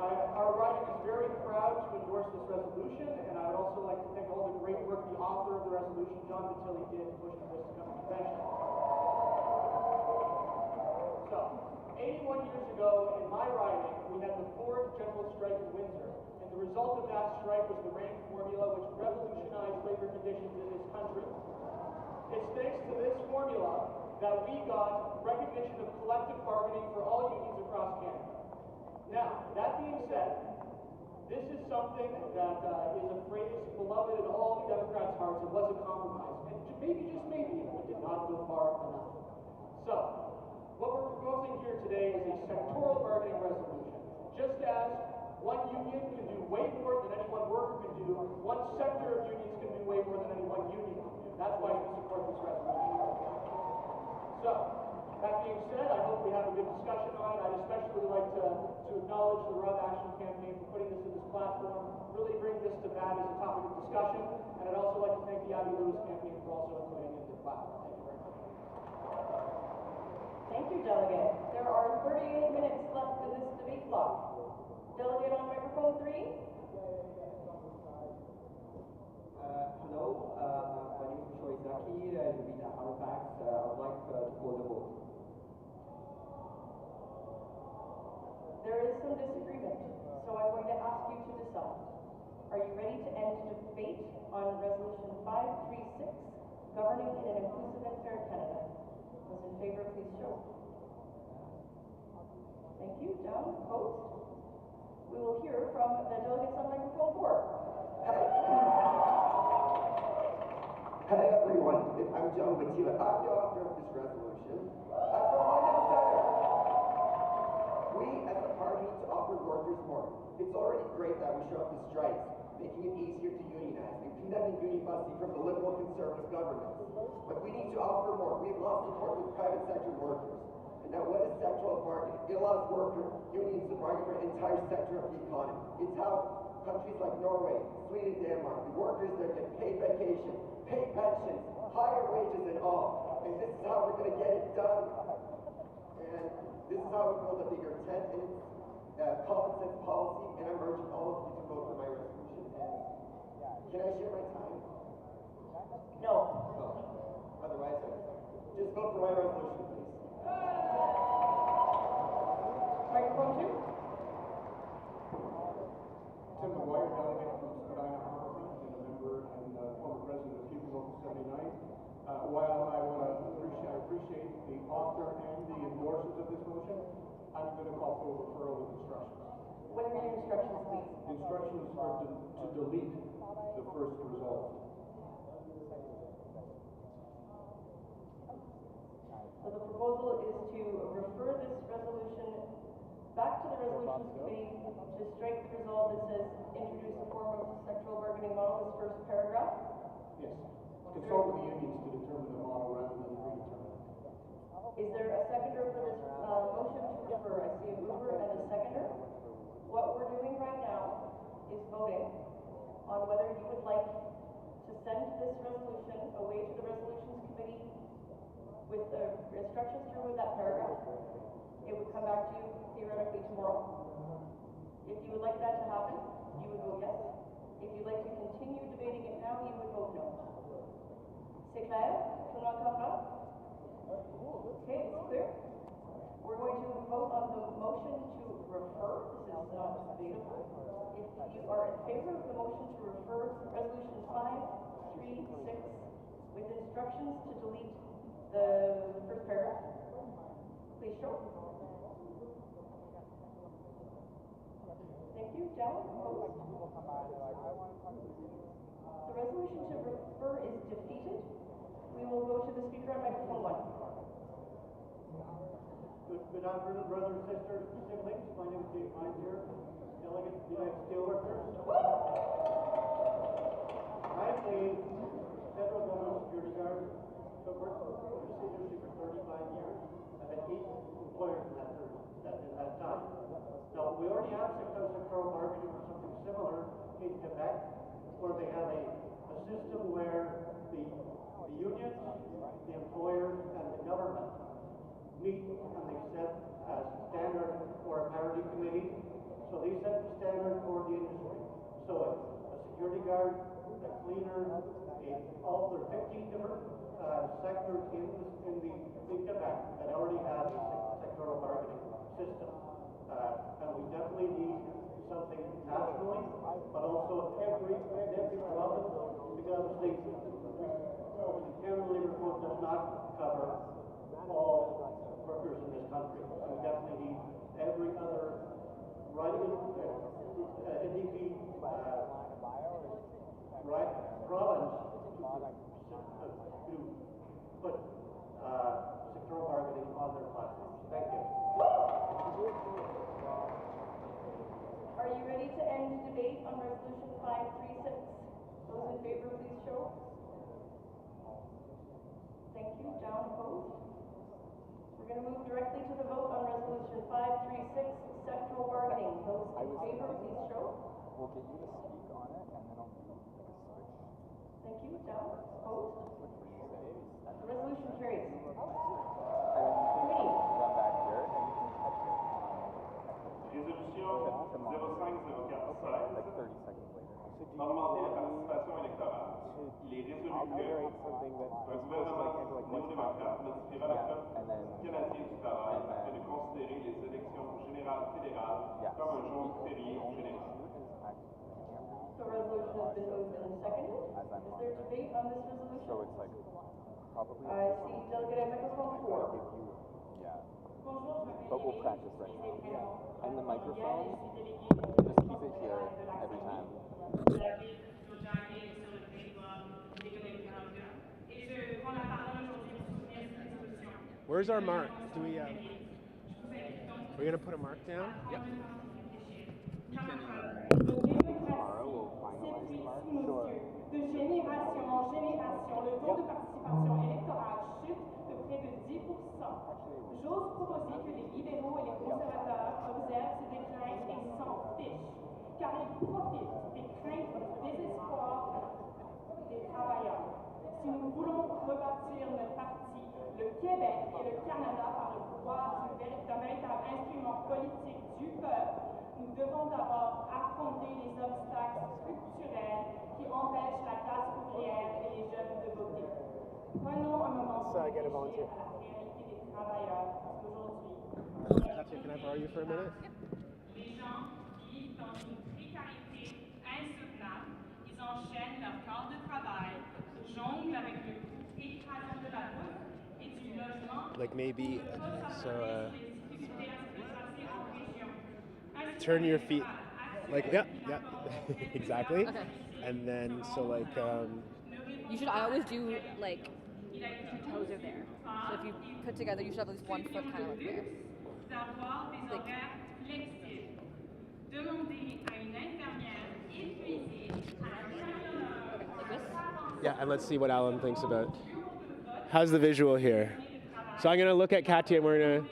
Our riding is very proud to endorse this resolution, and I would also like to thank all the great work the author of the resolution, John Batilli, did in pushing this to come to convention. So, 81 years ago in my riding, we had the fourth general strike in Windsor, and the result of that strike was the RANK formula, which revolutionized labor conditions in this country. It's thanks to this formula that we got recognition of collective bargaining for all unions across Canada. Now, that being said, this is something that is a phrase beloved in all the Democrats' hearts. It was a compromise. And maybe, just maybe, it did not go far enough. So, what we're proposing here today is a sectoral bargaining resolution. Just as one union can do way more than any one worker can do, one sector of unions can do way more than any one union can do. That's why we support this resolution. So, that being said, I hope we have a good discussion on it. I'd especially like to acknowledge the Rob Ashton campaign for putting this in this platform, really bringing this to bat as a topic of discussion, and I'd also like to thank the Abby Lewis campaign for also including it in the platform. Thank you very much. Thank you, Delegate. There are 38 minutes left in this debate block. Delegate on microphone 3. Hello, my name is Troy Zaki, Davida Halifax. I would like to call the vote. There is some disagreement, so I'm going to ask you to decide. Are you ready to end debate on Resolution 536, governing in an inclusive and fair Canada? Those in favor, please show. Thank you. Down. Opposed? We will hear from the delegates on microphone 4. Hey everyone, I'm John Batila. I'm the author of this resolution. I'm from London Center. We as a party need to offer workers more. It's already great that we show up to strikes, making it easier to unionize and condemning union busting from the liberal conservative government. But we need to offer more. We've lost support with private sector workers. And now what is sectoral bargaining? It allows unions to bargain for an entire sector of the economy. It's how countries like Norway, Sweden, Denmark, the workers there get paid vacation, paid pensions, higher wages and all. And this is how we're going to get it done. And this is how we build a bigger tent, and it's common sense policy, and I'm urging all of you to vote for my resolution. Can I share my time? No. Oh. Otherwise, just vote for my resolution, please. Microphone 2. Tim McGuire, delegate from Spadina Harbour, and a member and former president of People Local 79. While I appreciate the author and the endorsers of this motion, I'm going to call for a referral with instructions. What are your instructions, please? The instructions are to delete the first result. So the proposal is to refer this resolution back to the resolutions committee to strike the resolve that says introduce a form of sectoral bargaining model, this first paragraph? Yes. Consult with the unions to determine the model rather than predetermine. Is there a seconder for this motion to refer? I see a mover and a seconder. What we're doing right now is voting on whether you would like to send this resolution away to with the instructions to remove that paragraph. It would come back to you theoretically tomorrow. If you would like that to happen, you would vote yes. If you'd like to continue debating it now, you would vote no. C'est clair? Tout le monde comprend? Okay, it's clear. We're going to vote on the motion to refer. This is not debatable. If you are in favor of the motion to refer Resolution 536 with instructions to delete the first paragraph, please show. Thank you. Down. Opposed? The resolution to refer is defeated. We will go to the speaker on microphone 1. Good afternoon, brothers and sisters, siblings. My name is Dave Hines here, Delegate of the United Steelworkers. I've been federal government security guard, so worked for the industry for 35 years. I've had 8 employers in that time. Now, we already have sectoral bargaining or something similar in Quebec, where they have a system where the unions, the employers, and the government meet and they set a standard for a parity committee. So they set the standard for the industry. So a security guard, a cleaner, all the 15 different sectors in Quebec that already have a sectoral bargaining system. And we definitely need something nationally, but also every province, because the Canada Labour Code does not cover all workers in this country. So we definitely need every other NDP province to put sectoral bargaining on their platforms. Thank you. Are you ready to end debate on Resolution 536? Those in favor, please show. Thank you. Down. Opposed? We're going to move directly to the vote on Resolution 536, sectoral bargaining. Those in favor, please show. We'll get you to speak on it, and then I'll do like a switch. Thank you. Down. Opposed? The resolution carries. And then you can run back here, and you can touch it. Résolution 050416. Like 30 seconds later. Augmenter la participation électorale. Il est résolu que un gouvernement néo-démocrate modifiera le Code canadien du travail afin de considérer les élections générales fédérales comme un jour férié général. The resolution has been moved and seconded. Is there debate on this resolution? So it's like probably. I see Delegate at microphone 4. Yeah. But we'll practice right now. And the microphone, just keep it here every time. Where's our mark? Do we, we're going to put a mark down? Yep. Tomorrow we'll finalize the mark. Sure. De génération en génération, le taux de participation électorale chute de près de 10%. J'ose proposer que les libéraux et les conservateurs observent ce déclin et s'en fichent, car ils profitent des craintes et du désespoir des travailleurs. Si nous voulons rebâtir notre parti, le Québec et le Canada par le pouvoir d'un véritable instrument politique du peuple, nous devons d'abord affronter les obstacles structurels qui empêchent la classe ouvrière et les jeunes de voter. Prenons un moment pour réfléchir à la réalité des travailleurs d'aujourd'hui. Katya, can I borrow you for a minute? Les gens vivent dans une précarité insoutenable. Ils enchaînent leur corps de travail, jonglent avec le coût écrasant de la bouffe et du logement. Like maybe, so turn your feet, like, yeah, exactly. Okay. And then, so like, You should, I always do like, 2 toes are there. So if you put together, you should have at least 1 foot kind of like there. D'avoir des horaires flexibles. Demander à une infirmière épuisée, yeah, and let's see what Alan thinks about. How's the visual here? So I'm gonna look at Katya and we're gonna.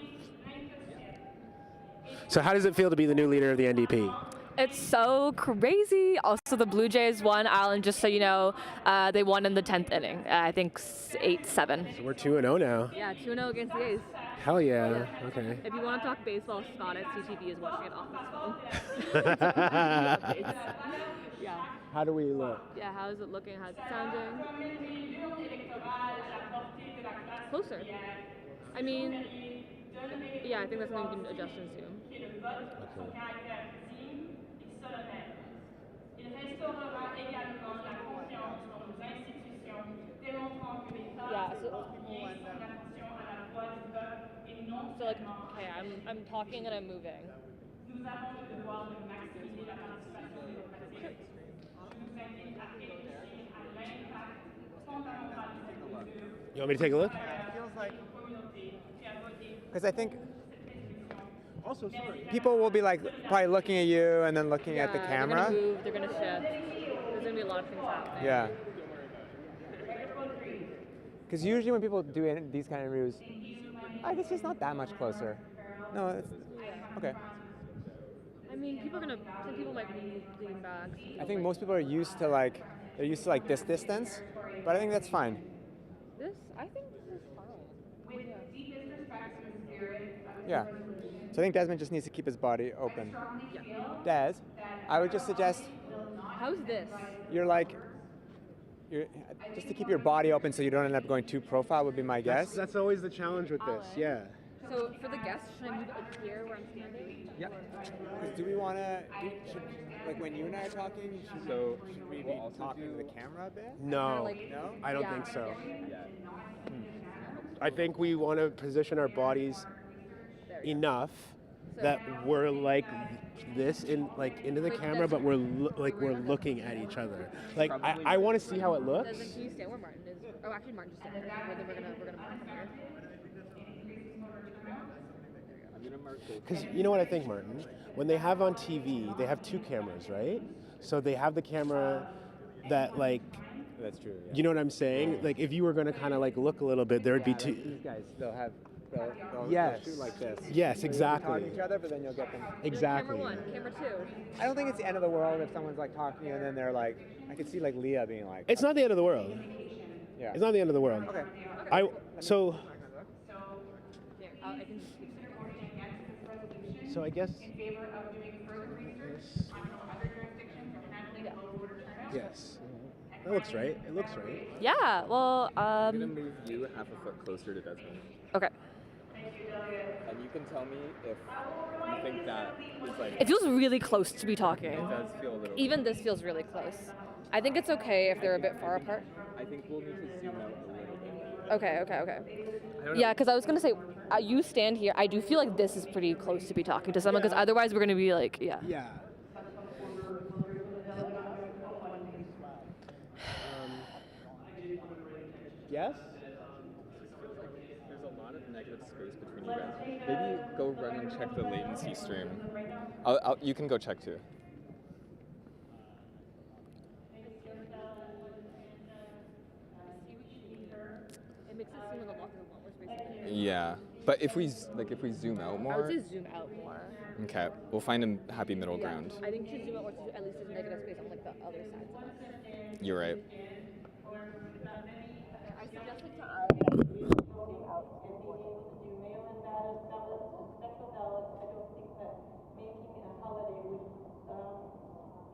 So how does it feel to be the new leader of the NDP? It's so crazy. Also, the Blue Jays won, Alan, just so you know. They won in the 10th inning. I think 8-7. So we're 2-0 now. Yeah, 2-0 against the A's. Hell yeah. Okay. If you want to talk baseball, Scott at CTV is watching it off his phone. Yeah. How do we look? Yeah, how is it looking? How's it sounding? Closer. I mean, yeah, I think that's something we can adjust in Zoom. Yeah, so like, okay, I'm talking and I'm moving. You want me to take a look? Feels like, because I think also sorry. people will be like probably looking at you and then looking at the They're camera. gonna move, they're gonna shift. There's gonna be a lot of things happening. Yeah. Because usually when people do these kind of interviews, I guess it's not that much closer. No, it's okay. I mean, some people might lean back. I think most people are used to like this distance, but I think that's fine. I think this is fine. Yeah. So I think Desmond just needs to keep his body open. Yeah. Des, I would just suggest How's this? you're just to keep your body open so you don't end up going too profile would be my guess. That's always the challenge with this. Yeah. So for the guests, should I move up here where I'm standing? Yeah. Do we want to, like when you and I are talking, should we be talking to the camera a bit? No. No? I don't think so. I think we want to position our bodies enough that we're like this into the camera, but we're looking at each other. Like I want to see how it looks. Then can you stand where Martin is? Oh, actually, Martin just stand there. We're gonna mark from here. Because you know what I think, Martin? When they have on TV, they have two cameras, right? So they have the camera that That's true. Yeah. You know what I'm saying? Like if you were going to kind of look a little bit, there would be two. These guys still have. They'll Yes. shoot like this. Yes, exactly. Talk to each other, but then you'll get them. Exactly. Camera 1, camera 2. I don't think it's the end of the world if someone's talking to you and then they're like, I could see Leah being like. It's not the end of the world. Yeah. It's not the end of the world. Okay. I guess. Yes. That looks right. It looks right. Yeah. Well. I'm gonna move you half a foot closer to Desmond. Okay. And you can tell me if you think that is It feels really close to be talking. It does feel a little. Even this feels really close. I think it's okay if they're a bit far apart. I think we'll need to zoom out a little bit. Okay. Yeah, because I was gonna say, you stand here. I do feel like this is pretty close to be talking to someone, because otherwise we're gonna be like, yeah. Yeah. Yes? There's a lot of negative space between you guys. Maybe go run and check the latency stream. You can go check too. It makes it seem like a lot more space. Yeah, but if we zoom out more. I would say zoom out more. Okay, we'll find a happy middle ground. I think to zoom out more, to at least there's negative space on the other sides of us. You're right. I suggest to add out and being able to do mail-in ballots, special ballots. I don't think that making it a holiday would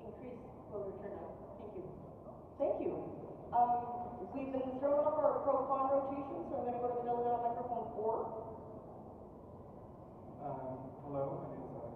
increase voter turnout. Thank you. Thank you. We've been thrown off our pro-con rotation, so I'm going to go to the middle of microphone 4. Hello, my name is Kelly.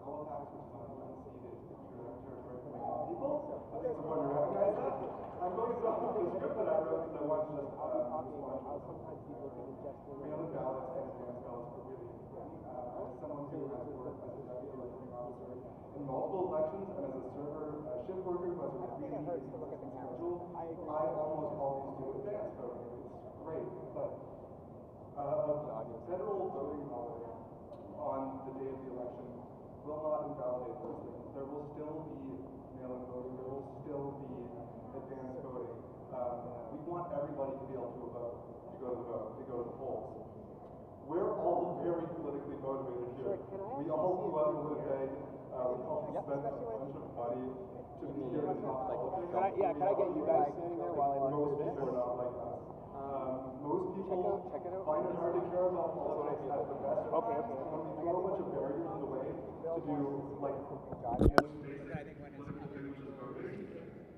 Halifax, which is on the unceded territory of people. I think it's important to recognize that. I'm going to off the script that I wrote because I wanted to sometimes people can just mail-in ballots and advance ballots for really important. As someone who has worked as a deputy electing officer in multiple elections and as a server shift worker who has a really inconsistent schedule, I almost always do advance voting. It's great, but federal voting on the day of the election will not invalidate those things. There will still be mail-in voting. There will still be advance voting. We want everybody to be able to vote, to go to the polls. We're all very politically motivated here. spent a bunch of money to be here to talk politics. Can I get you guys standing there while I run through this? Or not like that. Most people find it hard to care about politics at the best. Okay. When we throw a bunch of barriers in the way to do like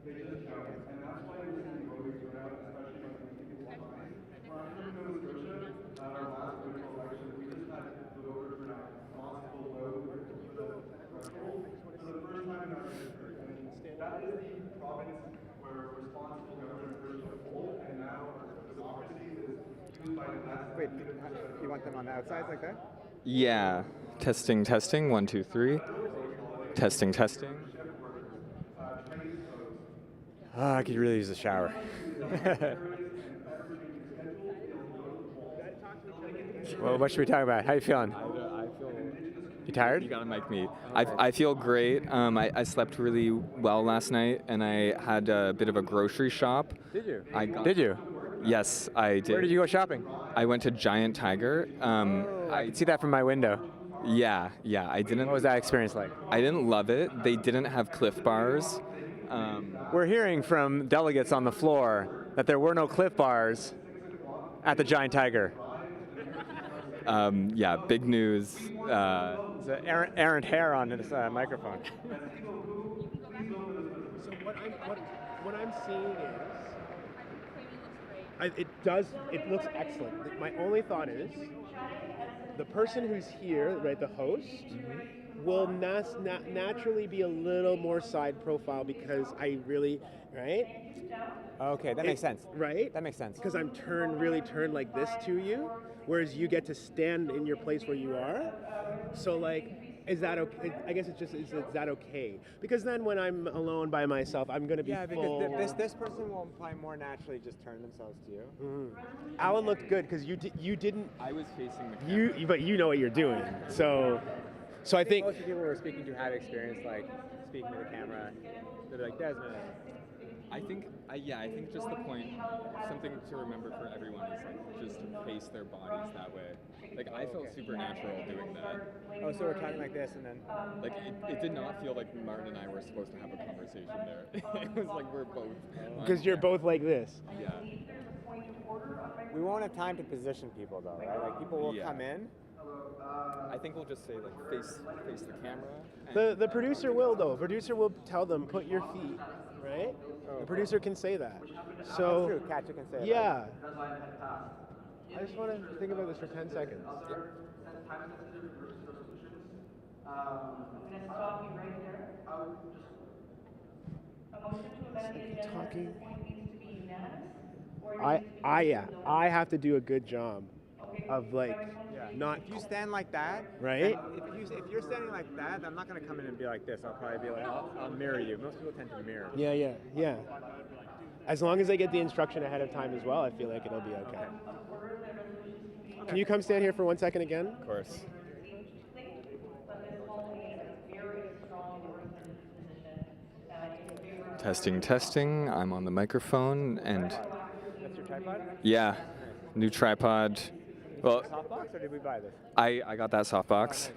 they just count. And that's why you're seeing voting turnout, especially when people sign. For our current Nova Scotia, at our last federal election, we just had the voter turnout possible low for the threshold for the first time in our history. And that is the province where responsible government first took hold, and now democracy is used by the last. Wait, you want them on the outsides like that? Yeah. Testing, testing. 1, 2, 3. Testing, testing. Oh, I could really use a shower. Well, what should we talk about? How you feeling? You tired? You gotta mic me. I feel great. I slept really well last night, and I had a bit of a grocery shop. Did you? Did you? Yes, I did. Where did you go shopping? I went to Giant Tiger. I could see that from my window. Yeah, I didn't. What was that experience like? I didn't love it. They didn't have Cliff Bars. We're hearing from delegates on the floor that there were no Cliff Bars at the Giant Tiger. Yeah, big news. It's an errant hair on this microphone. So what I'm seeing is, it looks excellent. My only thought is, the person who's here, right, the host, will naturally be a little more side profile because I really, right? Okay, that makes sense. Right? That makes sense. Because I'm really turned like this to you, whereas you get to stand in your place where you are. So like, is that okay? I guess it's just, is that okay? Because then when I'm alone by myself, I'm going to be full. Yeah, because this person will probably more naturally just turn themselves to you. Mm-hmm. Alan looked good because you didn't. I was facing the camera. But you know what you're doing. So I think most of the people we're speaking to have experience like speaking to the camera. They're like, Desmond. I think just the point, something to remember for everyone is like just to face their bodies that way. Like I felt super natural doing that. Oh, so we're talking like this and then? Like it did not feel like Martin and I were supposed to have a conversation there. It was like we're both. Because you're both like this. Yeah. We won't have time to position people though, right? Like people will come in. I think we'll just say like face the camera. The producer will though. Producer will tell them put your feet, right? The producer can say that. So that's true. Katja can say that. Yeah. I just want to think about this for 10 seconds. I'm going to stop you right there. A motion to amend the agenda at this point needs to be unanimous? I have to do a good job of like not. If you stand like that, right? If you're standing like that, I'm not going to come in and be like this. I'll probably be like, I'll mirror you. Most people tend to mirror. Yeah. As long as I get the instruction ahead of time as well, I feel like it'll be okay. Can you come stand here for 1 second again? Of course. Testing. I'm on the microphone and. That's your tripod? Yeah, new tripod. Well, softbox or did we buy this? I got that softbox.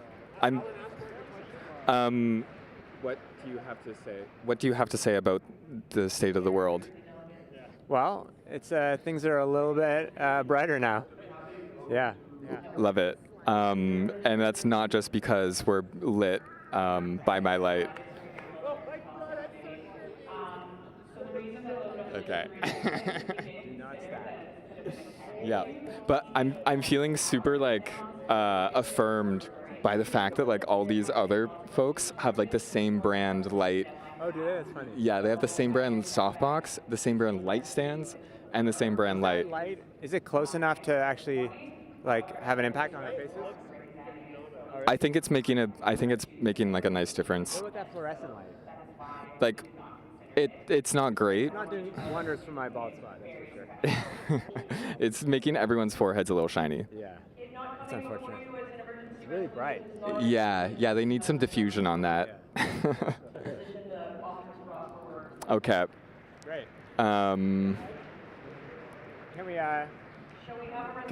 What do you have to say? What do you have to say about the state of the world? Well, it's things are a little bit brighter now. Yeah. Love it. And that's not just because we're lit by my light. Okay. Yeah, but I'm feeling super like affirmed by the fact that like all these other folks have like the same brand light. Oh, do they? That's funny. Yeah, they have the same brand softbox, the same brand light stands, and the same brand light. Light, is it close enough to actually like have an impact on their faces? I think it's making like a nice difference. What about that fluorescent light? Like, it's not great. It's not doing wonders for my bald spot, that's for sure. It's making everyone's foreheads a little shiny. Yeah, it's unfortunate. It's really bright. Yeah, they need some diffusion on that. Okay. Great. Can we, can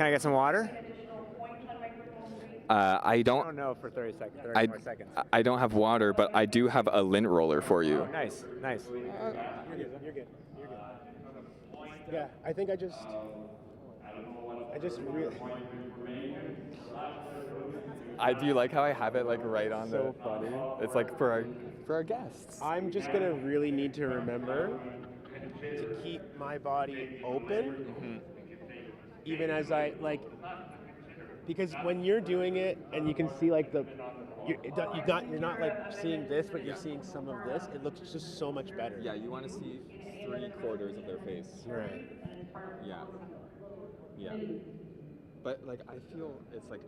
I get some water? I don't. Oh no, for 30 seconds. 30 more seconds. I don't have water, but I do have a lint roller for you. Oh, nice, nice. You're good. You're good. Yeah, I think I just really. Do you like how I have it like right on So funny. It's like for our guests. I'm just gonna really need to remember to keep my body open, even as I like, because when you're doing it and you can see like you're not like seeing this, but you're seeing some of this. It looks just so much better. Yeah, you want to see 3/4 of their face. Right. Yeah. Yeah. But like I feel it's like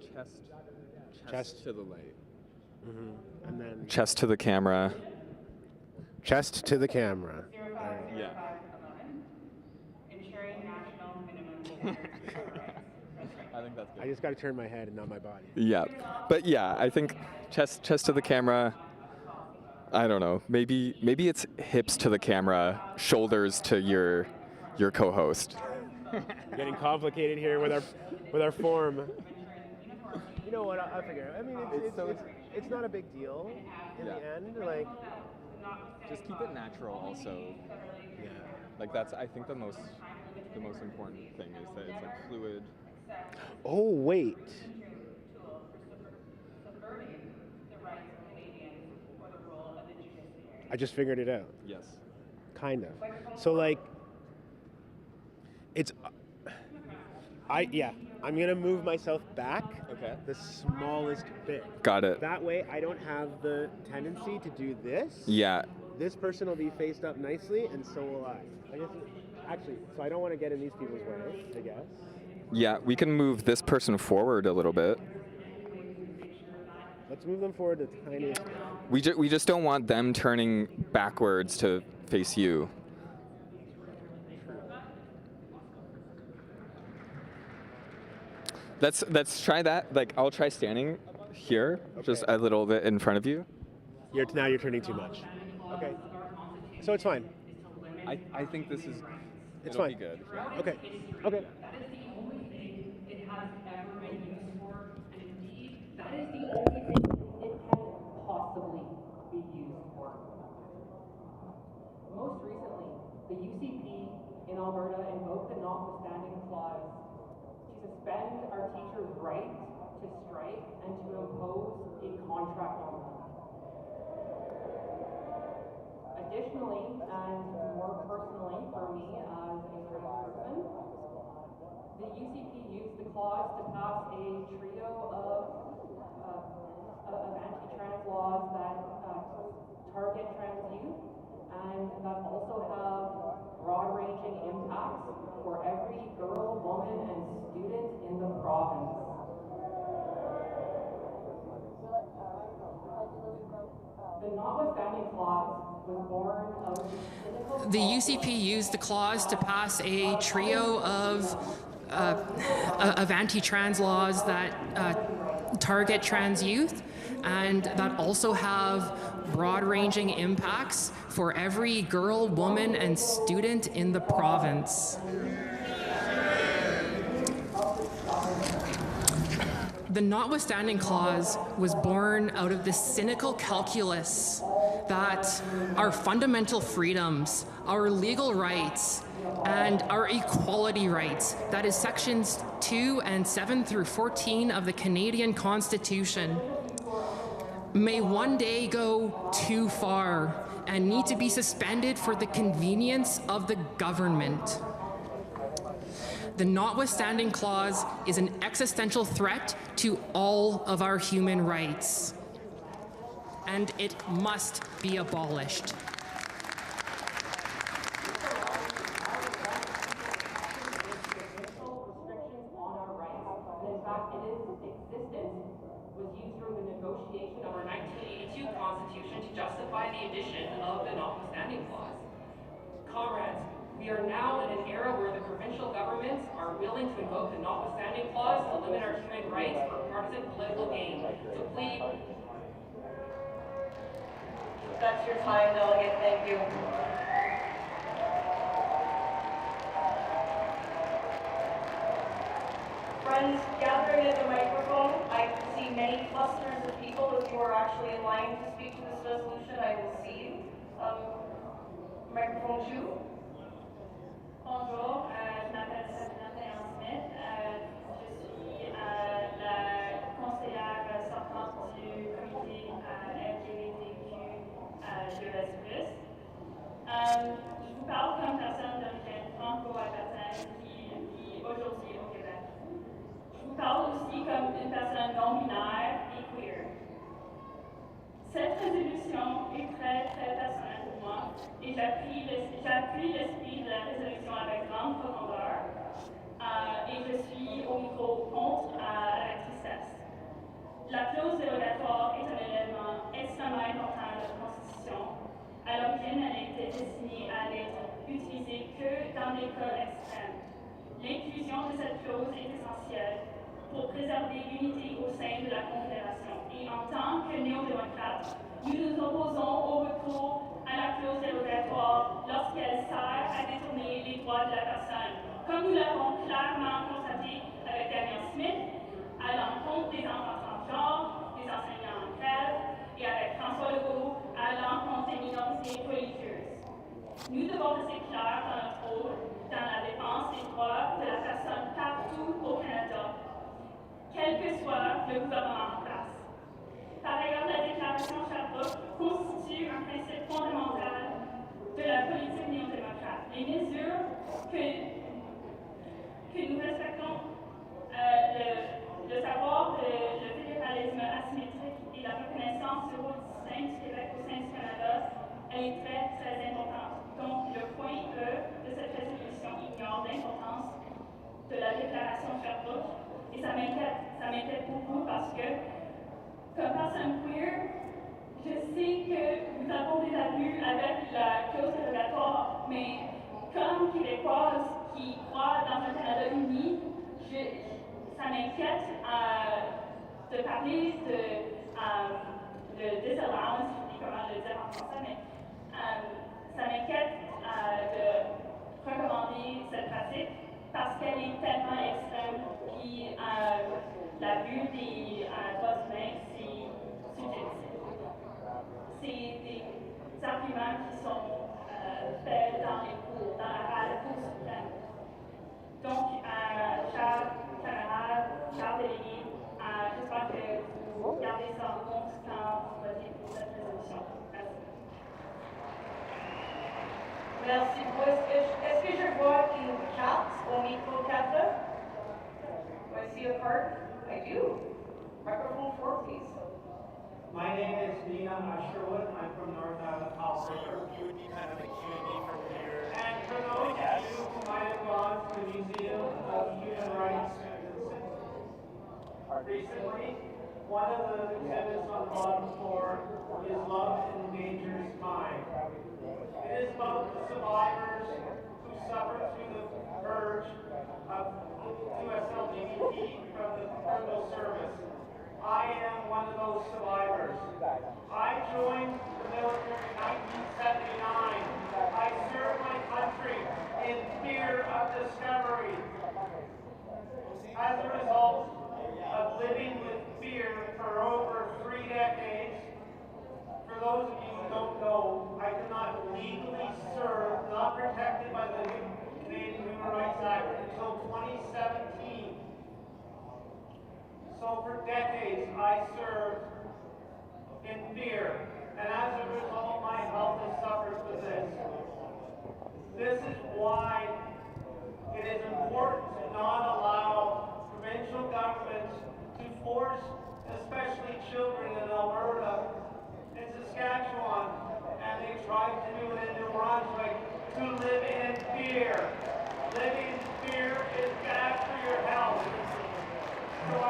chest to the light. And then Chest to the camera. chest to the camera. Yeah. I think that's good. I just got to turn my head and not my body. Yeah. But yeah, I think chest to the camera. I don't know. Maybe it's hips to the camera, shoulders to your co-host. Getting complicated here with our form. You know what? I'll figure it. I mean, it's not a big deal in the end. Like, just keep it natural. Also, yeah. Like that's I think the most important thing is that it's like fluid. Oh wait. I just figured it out. Yes. Kind of. So like, it's. I'm gonna move myself back. Okay. The smallest bit. Got it. That way, I don't have the tendency to do this. Yeah. This person will be faced up nicely, and so will I. So I don't want to get in these people's way, I guess. Yeah, we can move this person forward a little bit. Let's move them forward the tiniest bit. We just don't want them turning backwards to face you. Let's try that. Like I'll try standing here, just a little bit in front of you. Now you're turning too much. Okay. So it's fine. I think this is. It's it'll fine. Be good. Okay. Okay. That is the only thing it can possibly be used for. Most recently, the UCP in Alberta invoked the notwithstanding clause to suspend our teachers' right to strike and to impose a contract on them. Additionally, and more personally for me as a trans person, the UCP used the clause to pass a trio of anti-trans laws that target trans youth and that also have broad-ranging impacts for every girl, woman, and student in the province. The notwithstanding clause was born of the UCP used the clause to pass a trio of anti-trans laws that target trans youth and that also have broad-ranging impacts for every girl, woman, and student in the province. The notwithstanding clause was born out of the cynical calculus that our fundamental freedoms, our legal rights, and our equality rights, that is sections 2 and 7 through 14 of the Canadian Constitution, may one day go too far and need to be suspended for the convenience of the government. The notwithstanding clause is an existential threat to all of our human rights, and it must be abolished. We are now in an era where the provincial governments are willing to invoke the notwithstanding clause to limit our human rights for partisan political gain. So please. That's your time, delegate. Thank you. Friends gathering at the microphone, I see line to speak to this resolution, I will see you. Microphone 2. Bonjour, je m'appelle Sabina Théon-Smith. Je suis la conseillère sortante du comité LGBTQ2S+. Je vous parle comme personne d'origine franco-albertaine qui vit aujourd'hui au Québec. Je vous parle aussi comme une personne non-binaire et queer. Cette résolution est très, très personnelle pour moi et j'appuie l'esprit de la résolution avec grande profondeur et je suis au micro contre avec tristesse. La clause dérogatoire est un élément extrêmement important de la Constitution. À l'origine, elle était destinée à n'être utilisée que dans des cas extrêmes. L'inclusion de cette clause est essentielle pour préserver l'unité au sein de la Confédération. Et en tant que néo-démocrates, nous nous opposons au recours à la clause dérogatoire lorsqu'elle sert à détourner les droits de la personne. Comme nous l'avons clairement constaté avec Daniel Smith, à l'encontre des enfants transgenres, des enseignants en grève, et avec François Legault, à l'encontre des minorités religieuses. Nous devons rester clairs dans notre rôle dans la défense des droits de la personne partout au Canada, quel que soit le gouvernement en place. Par ailleurs, la déclaration Sherbrooke constitue un principe fondamental de la politique néo-démocrate. Les mesures que nous respectons, le savoir de le fédéralisme asymétrique et la reconnaissance du rôle distinct du Québec au sein du Canada, elle est très, très importante. Donc, le point E de cette résolution ignore l'importance de la déclaration Sherbrooke. Et ça m'inquiète beaucoup parce que, comme personne queer, je sais que nous avons des abus avec la clause dérogatoire, mais comme québécoise qui croit dans un Canada uni, ça m'inquiète de parler de disallowance, je ne sais pas comment le dire en français, mais ça m'inquiète de recommander cette pratique parce qu'elle est tellement extrême, puis l'abus des droits humains, c'est subjectif. C'est des arguments qui sont faits dans les cours, à la Cour suprême. Donc, chers camarades, chers délégués, j'espère que vous gardez ça en compte quand vous votez pour cette résolution. Merci. Merci beaucoup. Est-ce que je vois une carte au micro 4? Do I see a card? I do. Microphone 4, please. My name is Nina Sherwood. I'm from North Island, Alberta. You would be kind of a Q&A from here. And for those of you who might have gone to the Museum of Human Rights recently, one of the exhibits on the bottom floor is Love Endangers Time. It is about the survivors who suffered through the purge of US LGBT from the criminal service. I am one of those survivors. I joined the military in 1979. I served my country in fear of discovery. As a result of living with fear for over 3 decades, for those of you who don't know, I could not legally serve, not protected by the Canadian Human Rights Act until 2017. So for decades, I served in fear, and as a result, my health has suffered with this. This is why it is important to not allow provincial governments to force, especially children in Alberta, in Saskatchewan, and they tried to do it in New Brunswick, to live in fear. Living in fear is bad for your health. So I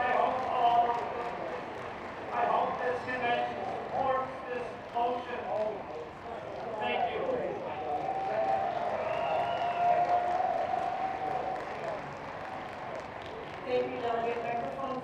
hope this convention supports this motion. Thank you. Thank you, Delegate. Microphone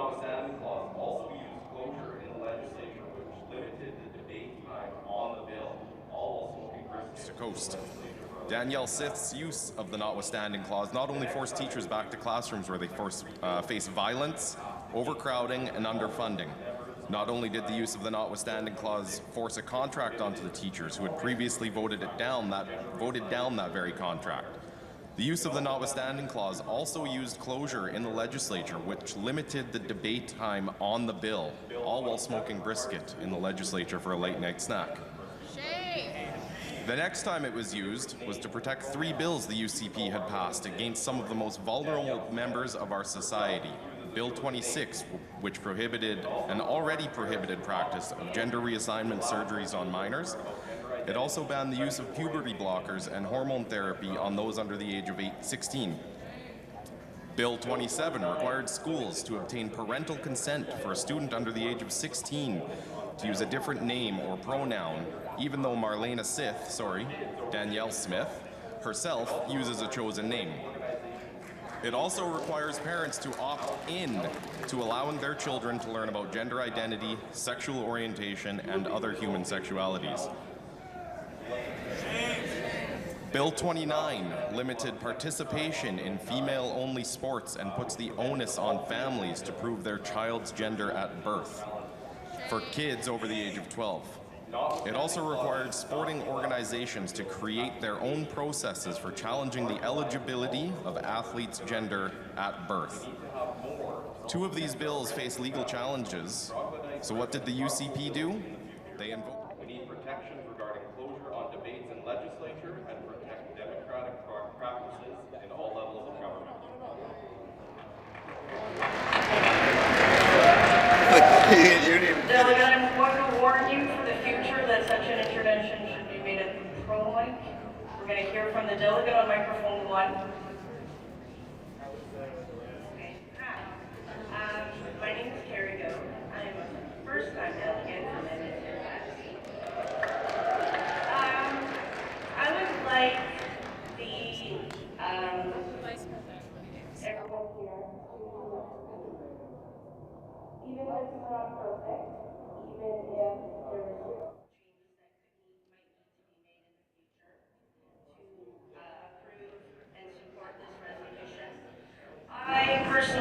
notwithstanding clause also used closure in the legislature, which limited the debate time on the bill, all while smoking brisk. Coast. Danielle Sith's use of the notwithstanding clause not only forced teachers back to classrooms where they face violence, overcrowding, and underfunding. Not only did the use of the notwithstanding clause force a contract onto the teachers who had previously voted down that very contract. The use of the notwithstanding clause also used closure in the legislature, which limited the debate time on the bill, all while smoking brisket in the legislature for a late night snack. The next time it was used was to protect 3 bills the UCP had passed against some of the most vulnerable members of our society. Bill 26, which prohibited an already prohibited practice of gender reassignment surgeries on minors. It also banned the use of puberty blockers and hormone therapy on those under the age of 16. Bill 27 required schools to obtain parental consent for a student under the age of 16 to use a different name or pronoun, even though Danielle Smith, herself uses a chosen name. It also requires parents to opt in to allowing their children to learn about gender identity, sexual orientation, and other human sexualities. Bill 29 limited participation in female-only sports and puts the onus on families to prove their child's gender at birth for kids over the age of 12. It also required sporting organizations to create their own processes for challenging the eligibility of athletes' gender at birth. 2 of these bills face legal challenges, so what did the UCP do? They invoked. We need protections regarding closure on debates in legislature and protect democratic practices in all levels of government. Delegate, I'm going to warn you for the future that such an intervention should be made at the pro mic. We're going to hear from the delegate on microphone 1. Okay. Hi. My name is Carrie Goat. I'm a first-time delegate from Edmonton. I would like everyone here to, even if it's not perfect, even if there is changes that might need to be made in the future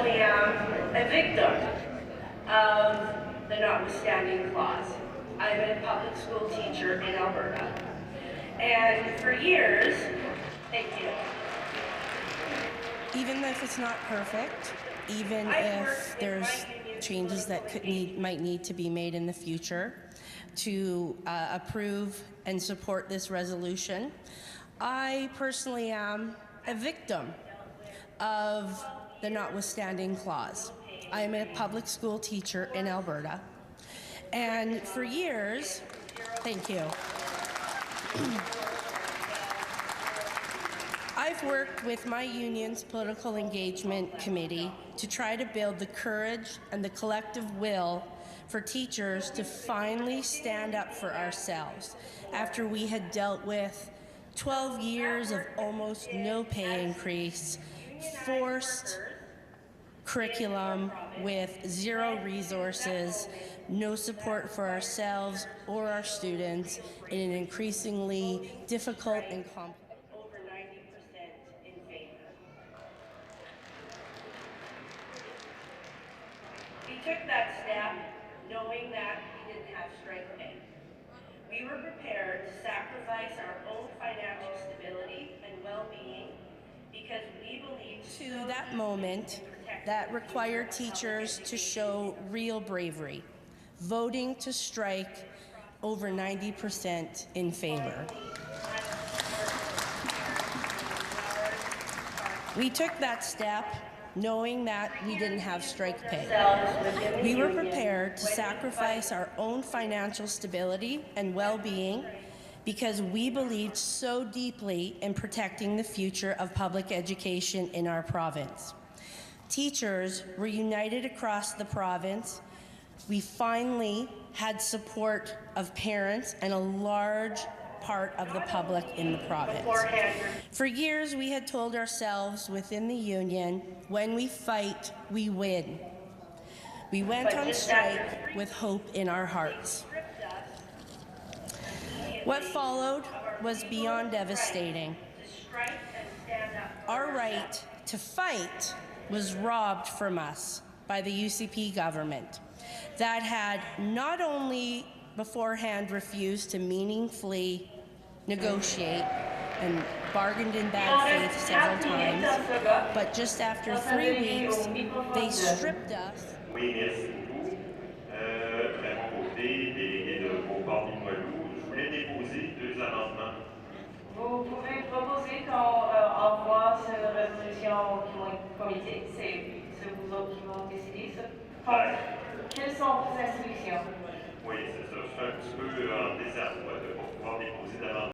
to approve and support this resolution. I personally am a victim of the notwithstanding clause. I'm a public school teacher in Alberta. And for years, thank you. Even if it's not perfect, even if there's changes that might need to be made in the future to approve and support this resolution, I personally am a victim of the notwithstanding clause. I am a public school teacher in Alberta, and for years, thank you. I've worked with my union's political engagement committee to try to build the courage and the collective will for teachers to finally stand up for ourselves after we had dealt with 12 years of almost no pay increase, forced curriculum with 0 resources, no support for ourselves or our students in an increasingly difficult and complex. Over 90% in favor. We took that step knowing that we didn't have strike pay. We were prepared to sacrifice our own financial stability and well-being because we believed To that moment that required teachers to show real bravery, voting to strike over 90% in favor. We took that step knowing that we didn't have strike pay. We were prepared to sacrifice our own financial stability and well-being because we believed so deeply in protecting the future of public education in our province. Teachers were united across the province. We finally had support of parents and a large part of the public in the province. For years, we had told ourselves within the union, when we fight, we win. We went on strike with hope in our hearts. What followed was beyond devastating. Our right to fight was robbed from us by the UCP government that had not only beforehand refused to meaningfully negotiate and bargained in bad faith several times, but just after 3 weeks, they stripped us. Oui, merci beaucoup. Raymond Côté, délégué de Beauport-Limoilou. Je voulais déposer 2 amendements. Vous pouvez proposer qu'on envoie cette résolution au comité. C'est vous autres qui vont décider ça. Quelles sont vos instructions? Oui, c'est ça. Je suis un petit peu en désarroi